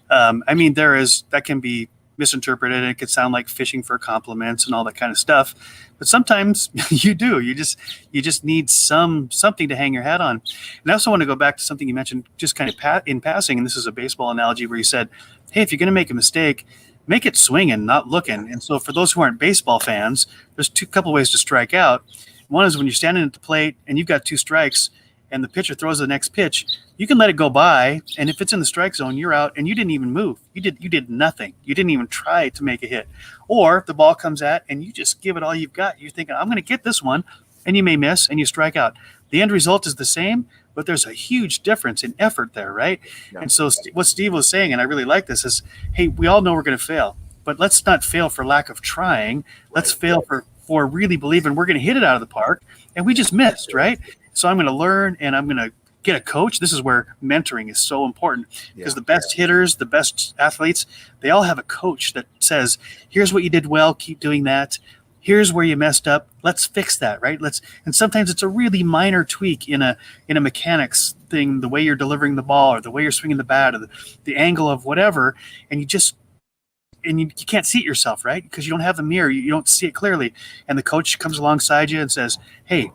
That can be misinterpret it, and it could sound like fishing for compliments and all that kind of stuff. But sometimes you do. You just need something to hang your hat on. And I also want to go back to something you mentioned just kind of in passing, and this is a baseball analogy where you said, hey, if you're going to make a mistake, make it swinging, not looking. And so for those who aren't baseball fans, there's couple ways to strike out. One is when you're standing at the plate and you've got 2 strikes and the pitcher throws the next pitch, you can let it go by. And if it's in the strike zone, you're out and you didn't even move. You did nothing. You didn't even try to make a hit. Or the ball comes at and you just give it all you've got. You're thinking, I'm going to get this one, and you may miss and you strike out. The end result is the same, but there's a huge difference in effort there, right? Yeah. And so what Steve was saying, and I really like this, is, hey, we all know we're going to fail, but let's not fail for lack of trying. Let's fail for really believing we're going to hit it out of the park, and we just missed, right? So I'm going to learn, and I'm going to get a coach. This is where mentoring is so important, because the best hitters, the best athletes, they all have a coach that says, here's what you did well, keep doing that. Here's where you messed up. Let's fix that, right? And sometimes it's a really minor tweak in a mechanics thing, the way you're delivering the ball or the way you're swinging the bat or the angle of whatever, and you can't see it yourself, right? Because you don't have the mirror, you don't see it clearly. And the coach comes alongside you and says, hey,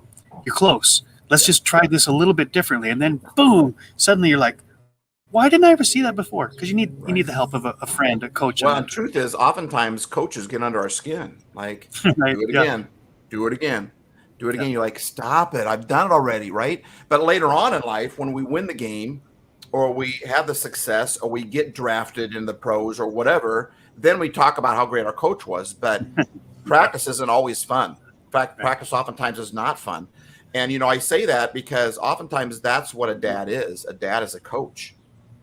you're close. Let's just try this a little bit differently. And then boom, suddenly you're like, why didn't I ever see that before? Because you need the help of a friend, a coach. Well, the truth is, oftentimes coaches get under our skin. Like, right, do it again, do it again, do it again. You're like, stop it, I've done it already, right? But later on in life, when we win the game, or we have the success, or we get drafted in the pros or whatever, then we talk about how great our coach was. But practice isn't always fun. In fact, practice oftentimes is not fun. And, I say that because oftentimes that's what a dad is. A dad is a coach.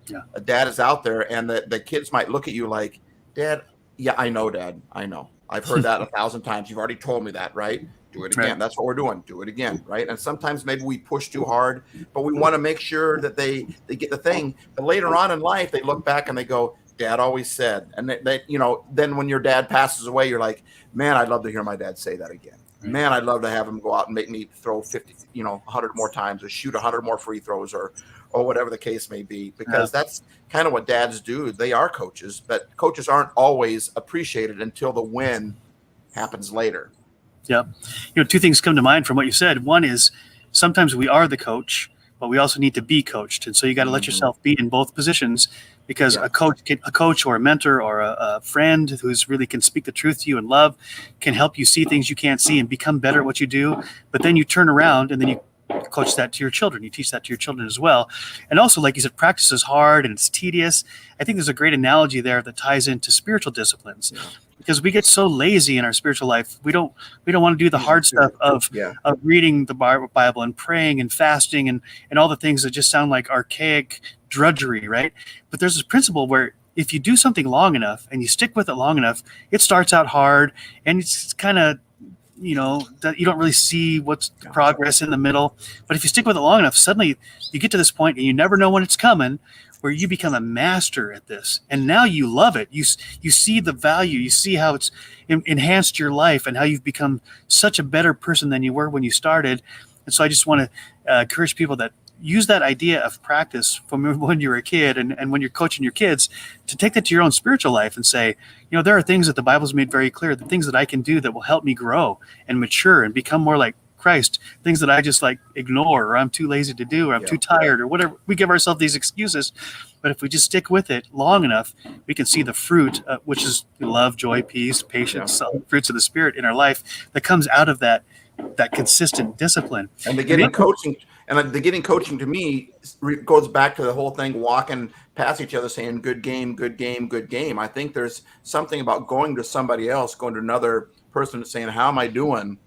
Yeah. A dad is out there, and the kids might look at you like, Dad, yeah, I know, Dad. I know. I've heard that 1,000 times. You've already told me that, right? Do it again. Right. That's what we're doing. Do it again, right? And sometimes maybe we push too hard, but we want to make sure that they get the thing. But later on in life, they look back and they go, Dad always said. And then when your dad passes away, you're like, man, I'd love to hear my dad say that again. Right. Man, I'd love to have him go out and make me throw 50, 100 more times, or shoot 100 more free throws, or whatever the case may be, because that's kind of what dads do. They are coaches, but coaches aren't always appreciated until the win happens later. Yeah. 2 things come to mind from what you said. One is sometimes we are the coach, but we also need to be coached. And so you got to let yourself be in both positions, because a coach or a mentor or a friend who's really can speak the truth to you and love can help you see things you can't see and become better at what you do. But then you turn around and then you coach that to your children. You teach that to your children as well. And also, like you said, practice is hard and it's tedious. I think there's a great analogy there that ties into spiritual disciplines, because we get so lazy in our spiritual life. We don't want to do the hard stuff of reading the Bible and praying and fasting and all the things that just sound like archaic drudgery, right? But there's this principle where if you do something long enough and you stick with it long enough, it starts out hard and it's kind of, that you don't really see what's the progress in the middle. But if you stick with it long enough, suddenly you get to this point and you never know when it's coming, where you become a master at this. And now you love it. You see the value. You see how it's enhanced your life and how you've become such a better person than you were when you started. And so I just want to encourage people that use that idea of practice from when you were a kid and when you're coaching your kids, to take that to your own spiritual life and say, there are things that the Bible's made very clear, the things that I can do that will help me grow and mature and become more like Christ, things that I just ignore, or I'm too lazy to do, or I'm too tired, or whatever. We give ourselves these excuses, but if we just stick with it long enough, we can see the fruit, which is love, joy, peace, patience, fruits of the Spirit in our life that comes out of that consistent discipline. And the getting coaching. And the getting coaching to me goes back to the whole thing, walking past each other saying, good game, good game, good game. I think there's something about going to somebody else, going to another person and saying, how am I doing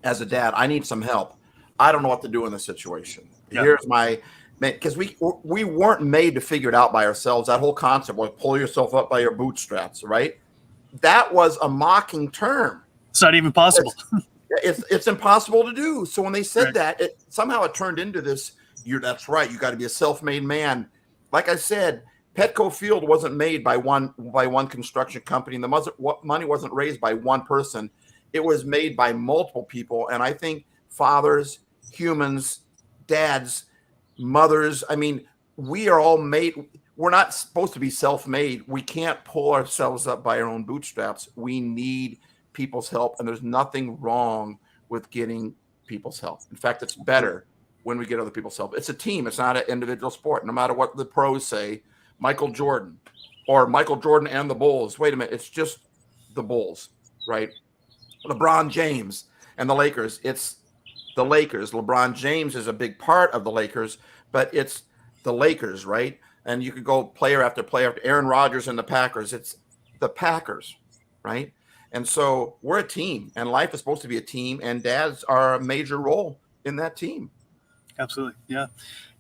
as a dad? I need some help. I don't know what to do in this situation. Yeah. Here's my, because we weren't made to figure it out by ourselves. That whole concept was pull yourself up by your bootstraps, right? That was a mocking term. It's not even possible. It's impossible to do. So when they said that, somehow it turned into this. That's right. You got to be a self-made man. Like I said, Petco Field wasn't made by one construction company. The money wasn't raised by one person. It was made by multiple people. And I think fathers, humans, dads, mothers. I mean, we are all made. We're not supposed to be self-made. We can't pull ourselves up by our own bootstraps. We need people's help, and there's nothing wrong with getting people's help. In fact, it's better when we get other people's help. It's a team. It's not an individual sport. No matter what the pros say, Michael Jordan and the Bulls. Wait a minute. It's just the Bulls, right? LeBron James and the Lakers. It's the Lakers. LeBron James is a big part of the Lakers, but it's the Lakers, right? And you could go player after player after Aaron Rodgers and the Packers. It's the Packers, right? And so we're a team, and life is supposed to be a team, and dads are a major role in that team. Absolutely. Yeah.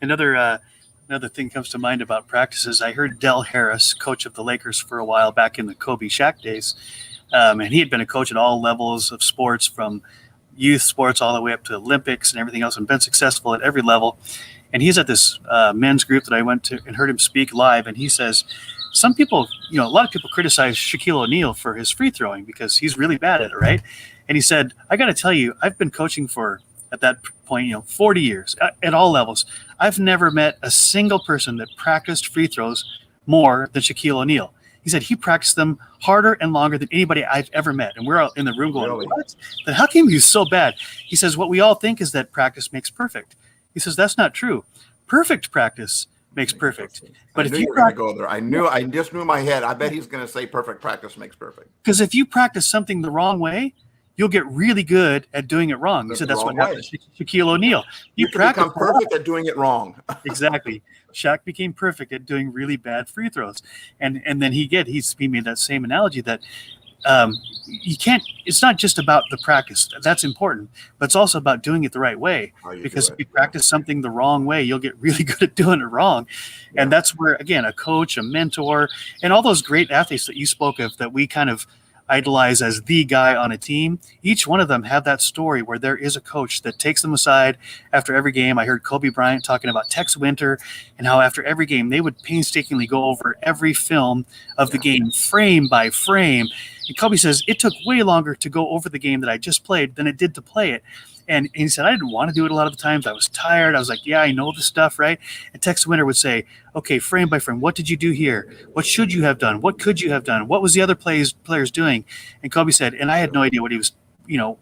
Another thing comes to mind about practices. I heard Del Harris, coach of the Lakers for a while back in the Kobe Shaq days. And he had been a coach at all levels of sports, from youth sports all the way up to Olympics and everything else, and been successful at every level. And he's at this men's group that I went to and heard him speak live. And he says, some people, a lot of people criticize Shaquille O'Neal for his free throwing because he's really bad at it, right? And he said, I got to tell you, I've been coaching for, at that point, 40 years at all levels. I've never met a single person that practiced free throws more than Shaquille O'Neal. He said he practiced them harder and longer than anybody I've ever met. And we're all in the room going, really? What? Then how come he's so bad? He says, what we all think is that practice makes perfect. He says, that's not true. Perfect practice makes perfect. But if you were going to go there, I just knew in my head. I bet he's going to say perfect practice makes perfect. Because if you practice something the wrong way, you'll get really good at doing it wrong. He said that's what happened to Shaquille O'Neal. You can become perfect at doing it wrong. Exactly. Shaq became perfect at doing really bad free throws. And then he made that same analogy that it's not just about the practice. That's important, but it's also about doing it the right way. Because if you practice something the wrong way, you'll get really good at doing it wrong. Yeah. And that's where, again, a coach, a mentor, and all those great athletes that you spoke of that we kind of idolize as the guy on a team, each one of them have that story where there is a coach that takes them aside after every game. I heard Kobe Bryant talking about Tex Winter and how after every game they would painstakingly go over every film of the game frame by frame. And Kobe says it took way longer to go over the game that I just played than it did to play it. And he said, I didn't want to do it a lot of the times. I was tired. I was like, yeah, I know the stuff, right? And Tex Winter would say, okay, frame by frame, what did you do here? What should you have done? What could you have done? What was the other players doing? And Kobe said, and I had no idea what he was,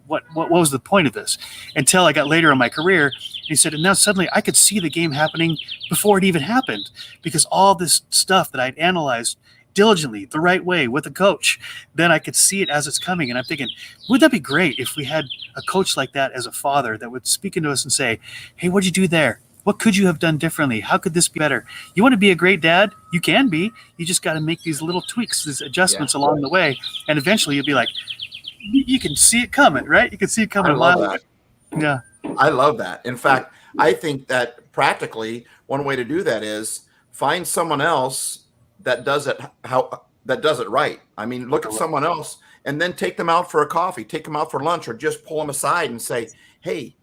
what was the point of this until I got later in my career. And he said, and now suddenly I could see the game happening before it even happened because all this stuff that I'd analyzed diligently, the right way with a coach, then I could see it as it's coming. And I'm thinking, wouldn't that be great if we had a coach like that as a father that would speak into us and say, hey, what'd you do there? What could you have done differently? How could this be better? You want to be a great dad? You can be. You just got to make these little tweaks, these adjustments along the way. And eventually you'll be like, you can see it coming, right? You can see it coming. I love that. Yeah. I love that. In fact, I think that practically one way to do that is find someone else that does it right. I mean, look at someone else and then take them out for a coffee, take them out for lunch, or just pull them aside and say, hey,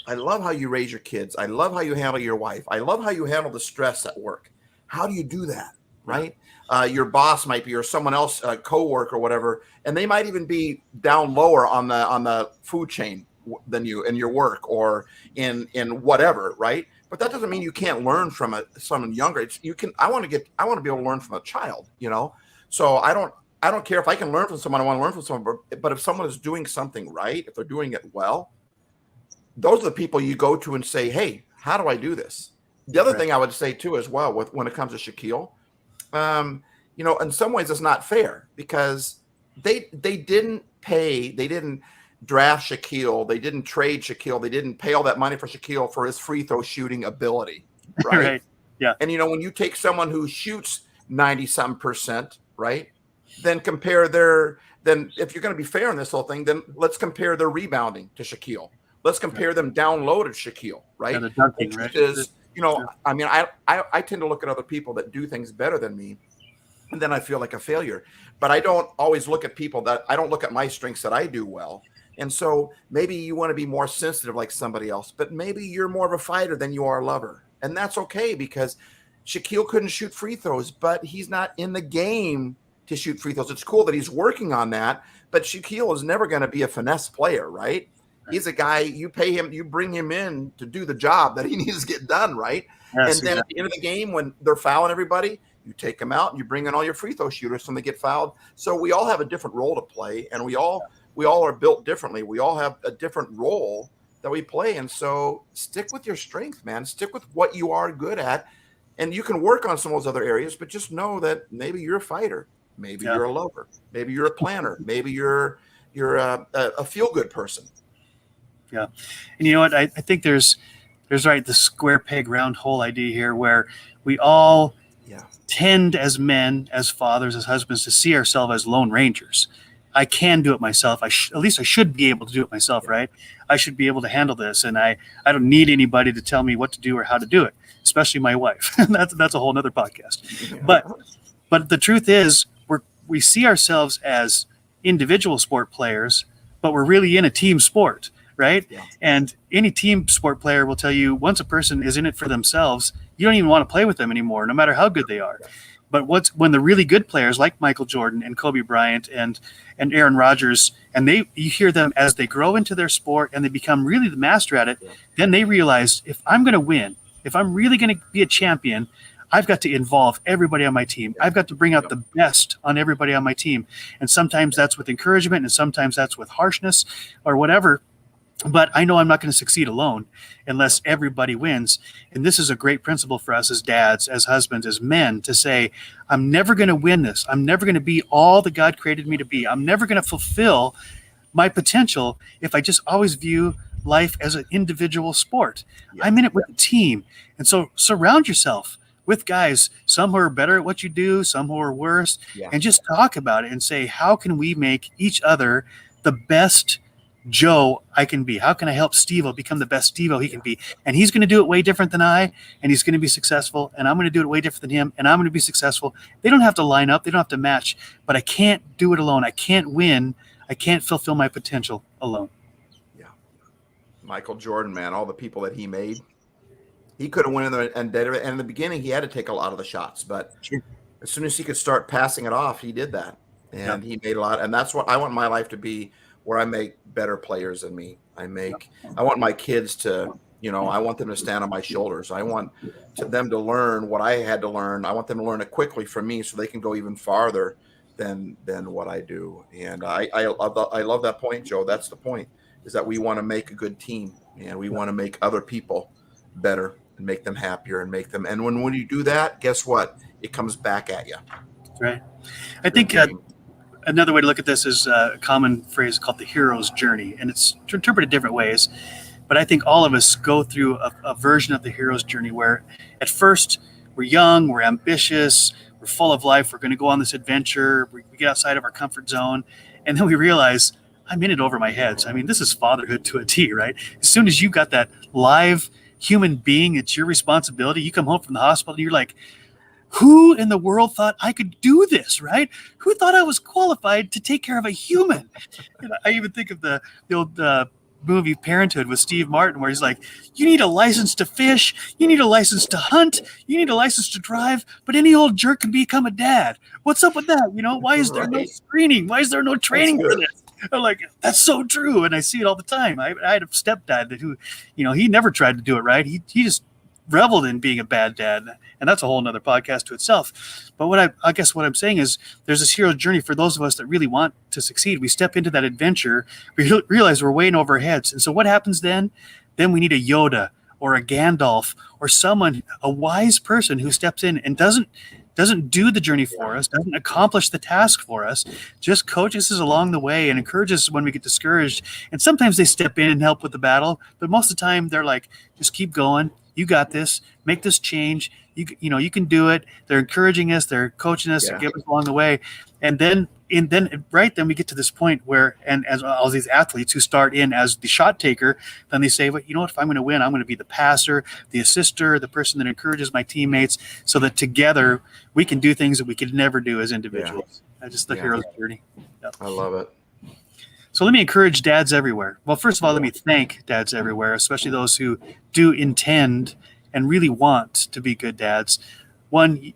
I love how you raise your kids. I love how you handle your wife. I love how you handle the stress at work. How do you do that? Right? Your boss might be, or someone else, a coworker or whatever, and they might even be down lower on the food chain than you in your work or in whatever, right? But that doesn't mean you can't learn from someone younger. I want to be able to learn from a child, So I don't care if I can learn from someone. I want to learn from someone. But if someone is doing something right, if they're doing it well, those are the people you go to and say, hey, how do I do this? The other thing I would say too, as well, when it comes to Shaquille, in some ways it's not fair because they didn't draft Shaquille. They didn't trade Shaquille. They didn't pay all that money for Shaquille for his free throw shooting ability. Right. Right. Yeah. And, when you take someone who shoots 90-some%, right, then if you're going to be fair in this whole thing, then let's compare their rebounding to Shaquille. Let's compare them down low to Shaquille. Right. Yeah, the dunking, right. I mean, I tend to look at other people that do things better than me. And then I feel like a failure, but I don't always look at I don't look at my strengths that I do well. And so maybe you want to be more sensitive like somebody else, but maybe you're more of a fighter than you are a lover. And that's okay because Shaquille couldn't shoot free throws, but he's not in the game to shoot free throws. It's cool that he's working on that, but Shaquille is never going to be a finesse player, right? He's a guy, you pay him, you bring him in to do the job that he needs to get done, right? Yes, and then at the end of the game, when they're fouling everybody, you take them out and you bring in all your free throw shooters when they get fouled. So we all have a different role to play, and we all are built differently. We all have a different role that we play. And so stick with your strength, man. Stick with what you are good at. And you can work on some of those other areas, but just know that maybe you're a fighter. Maybe you're a lover. Maybe you're a planner. Maybe you're a feel-good person. Yeah. And you know what? I think there's right, the square peg round hole idea here, where we all tend as men, as fathers, as husbands, to see ourselves as lone rangers. I can do it myself. At least I should be able to do it myself, right? I should be able to handle this, and I don't need anybody to tell me what to do or how to do it, especially my wife. That's a whole nother podcast. But the truth is, we see ourselves as individual sport players, but we're really in a team sport, right? Yeah. And any team sport player will tell you, once a person is in it for themselves, you don't even want to play with them anymore, no matter how good they are. Yeah. But when the really good players like Michael Jordan and Kobe Bryant and Aaron Rodgers, and you hear them as they grow into their sport and they become really the master at it, then they realize, if I'm going to win, if I'm really going to be a champion, I've got to involve everybody on my team. I've got to bring out the best on everybody on my team. And sometimes that's with encouragement, and sometimes that's with harshness or whatever. But I know I'm not going to succeed alone unless everybody wins. And this is a great principle for us as dads, as husbands, as men, to say, I'm never going to win this. I'm never going to be all that God created me to be. I'm never going to fulfill my potential if I just always view life as an individual sport. I'm in it with a team. And so surround yourself with guys, some who are better at what you do, some who are worse, and just talk about it and say, how can we make each other the best Joe I can be? How can I help StevO become the best StevO he can be? And he's going to do it way different than I, and he's going to be successful, and I'm going to do it way different than him, and I'm going to be successful. They don't have to line up. They don't have to match, but I can't do it alone. I can't win. I can't fulfill my potential alone. Yeah. Michael Jordan, man, all the people that he made, he could have won and in the beginning, he had to take a lot of the shots, but as soon as he could start passing it off, he did that. And he made a lot. And that's what I want my life to be, where I make better players than me. I want my kids to, I want them to stand on my shoulders. I want them to learn what I had to learn. I want them to learn it quickly from me so they can go even farther than what I do. And I love that point, Joe. That's the point, is that we want to make a good team, and we want to make other people better and make them happier and make them. And when you do that, guess what? It comes back at you. That's right. I think another way to look at this is a common phrase called the hero's journey, and it's interpreted different ways. But I think all of us go through a version of the hero's journey where at first we're young, we're ambitious, we're full of life, we're going to go on this adventure, we get outside of our comfort zone, and then we realize, I'm in it over my head. So, I mean, this is fatherhood to a T, right? As soon as you got that live human being, it's your responsibility. You come home from the hospital and you're like, who in the world thought I could do this, right? Who thought I was qualified to take care of a human? And I even think of the old movie Parenthood with Steve Martin, where he's like, you need a license to fish, you need a license to hunt, you need a license to drive, but any old jerk can become a dad. What's up with that? Why is there no screening? Why is there no training for this? I'm like, that's so true. And I see it all the time. I had a stepdad who, he never tried to do it right. He just reveled in being a bad dad. And that's a whole nother podcast to itself. But I guess what I'm saying is, there's this hero journey for those of us that really want to succeed. We step into that adventure, we realize we're way in over our heads. And so what happens then? Then we need a Yoda or a Gandalf or someone, a wise person who steps in and doesn't do the journey for us, doesn't accomplish the task for us, just coaches us along the way and encourages us when we get discouraged. And sometimes they step in and help with the battle, but most of the time they're like, just keep going. You got this. Make this change. You can do it. They're encouraging us. They're coaching us, give us along the way. And then we get to this point where, and as all these athletes who start in as the shot taker, then they say, well, you know what, if I'm going to win, I'm going to be the passer, the assister, the person that encourages my teammates, so that together we can do things that we could never do as individuals. That's just the hero's journey. Yep. I love it. So let me encourage dads everywhere. Well, first of all, let me thank dads everywhere, especially those who do intend and really want to be good dads. One,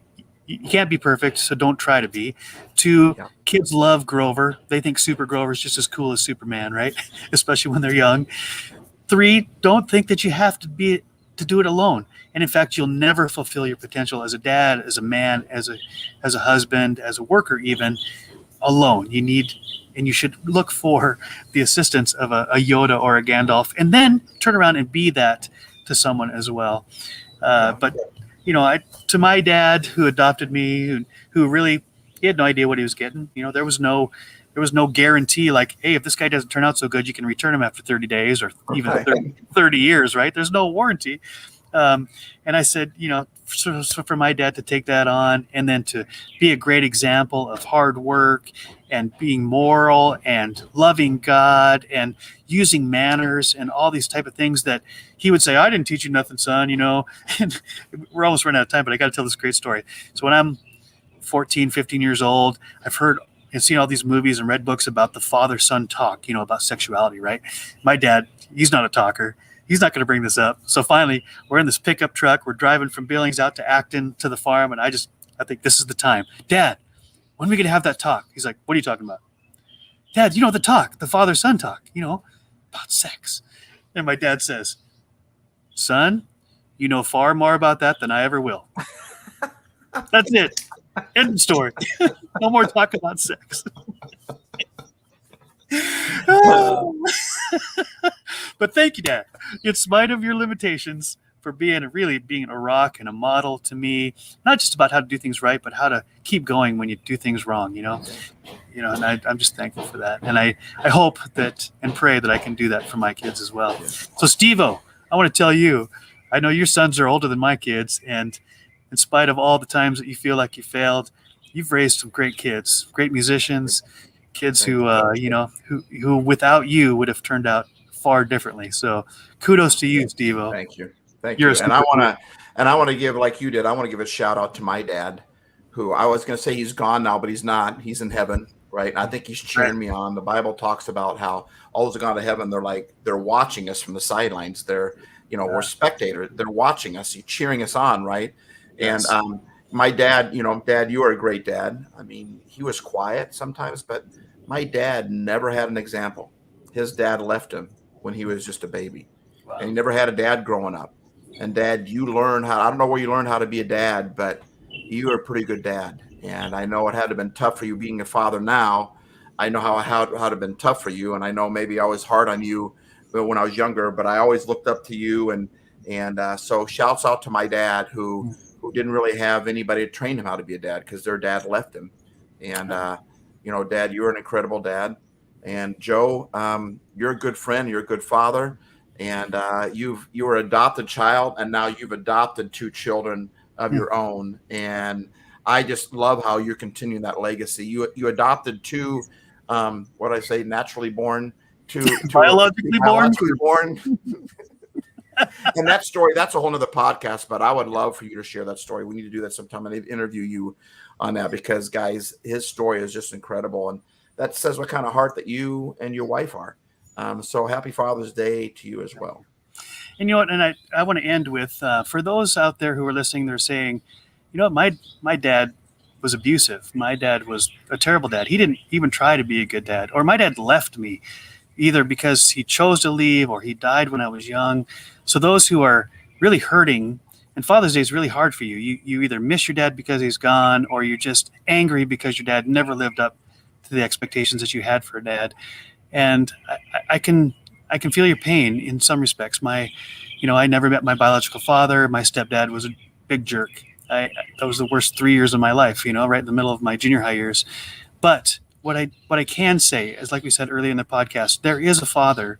you can't be perfect, so don't try to be. 2, kids love Grover. They think Super Grover is just as cool as Superman, right? Especially when they're young. 3, don't think that you have to do it alone. And in fact, you'll never fulfill your potential as a dad, as a man, as a husband, as a worker, even alone. And you should look for the assistance of a Yoda or a Gandalf, and then turn around and be that to someone as well. But to my dad who adopted me, who really, he had no idea what he was getting. There was no guarantee like, hey, if this guy doesn't turn out so good, you can return him after 30 days or even 30 years, right? There's no warranty. And I said, so for my dad to take that on and then to be a great example of hard work and being moral and loving God and using manners and all these type of things that he would say, I didn't teach you nothing, son, and we're almost running out of time, but I got to tell this great story. So when I'm 14, 15 years old, I've heard and seen all these movies and read books about the father-son talk, about sexuality, right? My dad, he's not a talker. He's not going to bring this up. So finally, we're in this pickup truck. We're driving from Billings out to Acton to the farm. And I think this is the time. Dad, when are we going to have that talk? He's like, what are you talking about? Dad, the talk, the father-son talk, about sex. And my dad says, son, you know far more about that than I ever will. That's it. End of story. No more talk about sex. But thank you, Dad. In spite of your limitations, for being a rock and a model to me, not just about how to do things right, but how to keep going when you do things wrong, and I'm just thankful for that. And I hope that and pray that I can do that for my kids as well. So StevO, I want to tell you, I know your sons are older than my kids, and in spite of all the times that you feel like you failed, you've raised some great kids, great musicians, kids who without you would have turned out far differently. So kudos to you, StevO. Thank you. And I want to give, like you did, I want to give a shout out to my dad, who I was going to say he's gone now, but he's not. He's in heaven, right? And I think he's cheering me on. The Bible talks about how all those who gone to heaven, they're watching us from the sidelines. They're, we're spectators. They're watching us, cheering us on, right? Yes. And my dad, Dad, you are a great dad. I mean, he was quiet sometimes, but my dad never had an example. His dad left him when he was just a baby. Wow. And he never had a dad growing up. And Dad, I don't know where you learned how to be a dad, but you are a pretty good dad. And I know it had to have been tough for you being a father now. I know how it had to have been tough for you. And I know maybe I was hard on you when I was younger, but I always looked up to you. And so shouts out to my dad who didn't really have anybody to train him how to be a dad because their dad left him. And, Dad, you're an incredible dad. And Joe, you're a good friend. You're a good father. And you were an adopted child, and now you've adopted 2 children of your own. And I just love how you're continuing that legacy. You adopted 2, naturally born, 2 biologically born. And that story, that's a whole nother podcast, but I would love for you to share that story. We need to do that sometime and interview you on that because, guys, his story is just incredible. And that says what kind of heart that you and your wife are. So happy Father's Day to you as well. And you know what? And I want to end with, for those out there who are listening, they're saying, my dad was abusive. My dad was a terrible dad. He didn't even try to be a good dad. Or my dad left me either because he chose to leave or he died when I was young. So those who are really hurting, and Father's Day is really hard for you. You either miss your dad because he's gone, or you're just angry because your dad never lived up to the expectations that you had for a dad. And I can feel your pain in some respects. I never met my biological father. My stepdad was a big jerk. That was the worst 3 years of my life, right in the middle of my junior high years. But what I can say is, like we said earlier in the podcast, there is a father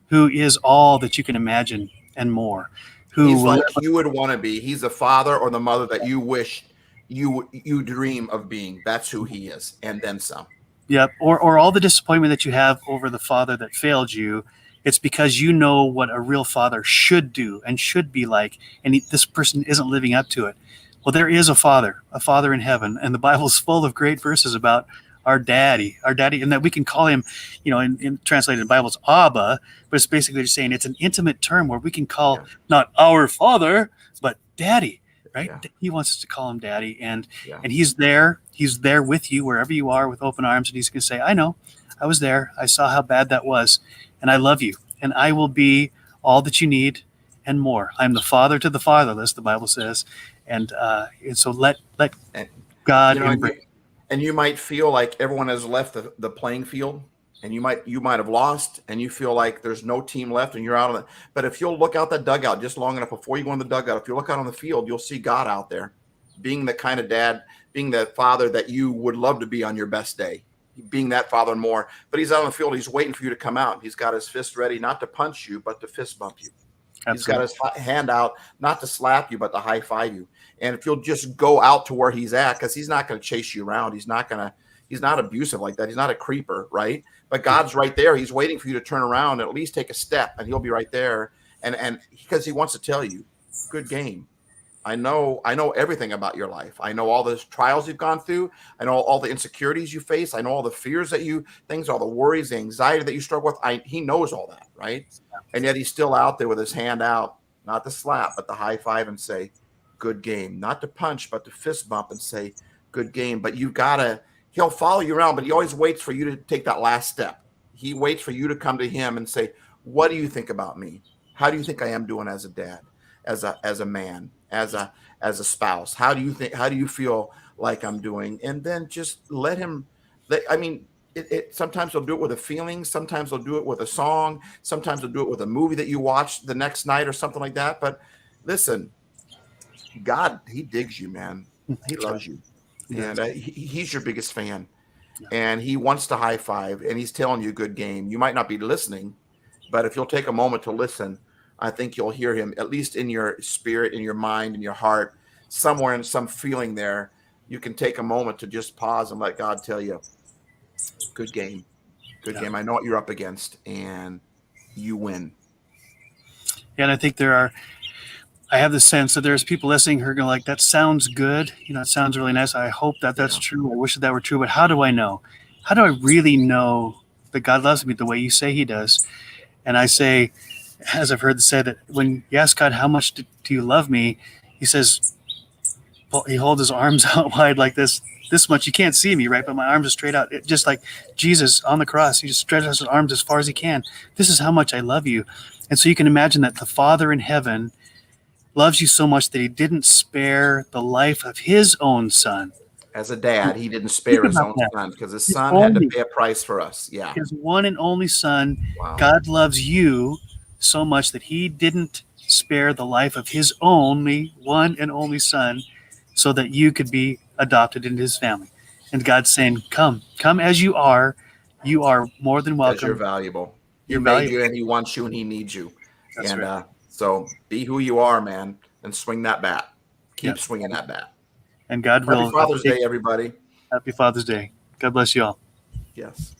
who is all that you can imagine and more. He's like you would want to be. He's the father or the mother that you wish you dream of being. That's who he is, and then some. Yep. Or all the disappointment that you have over the father that failed you, it's because you know what a real father should do and should be like, and this person isn't living up to it. Well, there is a father in heaven, and the Bible's full of great verses about our daddy, and that we can call him, in translated in the Bible, it's Abba, but it's basically just saying it's an intimate term where we can call not our father, but daddy. right? Yeah. He wants us to call him daddy, and Yeah. and he's there with you wherever you are with open arms, and he's going to say, I know, I was there, I saw how bad that was, and I love you, and I will be all that you need and more. I'm the father to the fatherless, the Bible says, and so let And, God you know, embrace. and you might feel like everyone has left the playing field, and you might have lost, and you feel like there's no team left, and you're out on it. But if you'll look out that dugout just long enough before you go in the dugout, if you look out on the field, you'll see God out there, being the kind of dad, being the father that you would love to be on your best day, being that father and more. But he's out on the field, he's waiting for you to come out. He's got his fist ready, not to punch you, but to fist bump you. Absolutely. He's got his hand out, not to slap you, but to high five you. And if you'll just go out to where he's at, because he's not going to chase you around. He's not abusive like that. He's not a creeper, right? But God's right there. He's waiting for you to turn around and at least take a step, and he'll be right there. And because he wants to tell you, good game. I know everything about your life. I know all the trials you've gone through. I know all the insecurities you face. I know all the fears all the worries, the anxiety that you struggle with. He knows all that, right? And yet he's still out there with his hand out, not to slap, but to high five and say, good game. Not to punch, but to fist bump and say, good game. But he'll follow you around, but he always waits for you to take that last step. He waits for you to come to him and say, what do you think about me? How do you think I am doing as a dad, as a man, as a spouse? How do you feel like I'm doing? And then just let him, sometimes he'll do it with a feeling. Sometimes he'll do it with a song. Sometimes he'll do it with a movie that you watch the next night or something like that. But listen, God, he digs you, man. He loves you. And he's your biggest fan. And he wants to high five, and he's telling you good game. You might not be listening, but if you'll take a moment to listen, I think you'll hear him, at least in your spirit, in your mind, in your heart, somewhere in some feeling there. You can take a moment to just pause and let God tell you, good game. Good game. I know what you're up against, and you win. And I think I have the sense that there's people listening who are going like, that sounds good. It sounds really nice. I hope that's true. I wish that were true. But how do I know? How do I really know that God loves me the way you say he does? And I say, as I've heard said, that when you ask God, how much do you love me? He says, well, he holds his arms out wide like this much. You can't see me, right? But my arms are straight out. Just like Jesus on the cross, he just stretches his arms as far as he can. This is how much I love you. And so you can imagine that the Father in heaven loves you so much that he didn't spare the life of his own son. As a dad, he didn't spare his own son because his son had to pay a price for us. Yeah. His one and only son. Wow. God loves you so much that he didn't spare the life of his only one and only son so that you could be adopted into his family. And God's saying, come as you are. You are more than welcome. Because you're valuable. You're valuable, and he wants you and he needs you. That's right. So be who you are, man, and swing that bat. Keep swinging that bat. And God will. Happy Father's Day, everybody. Happy Father's Day. God bless you all. Yes.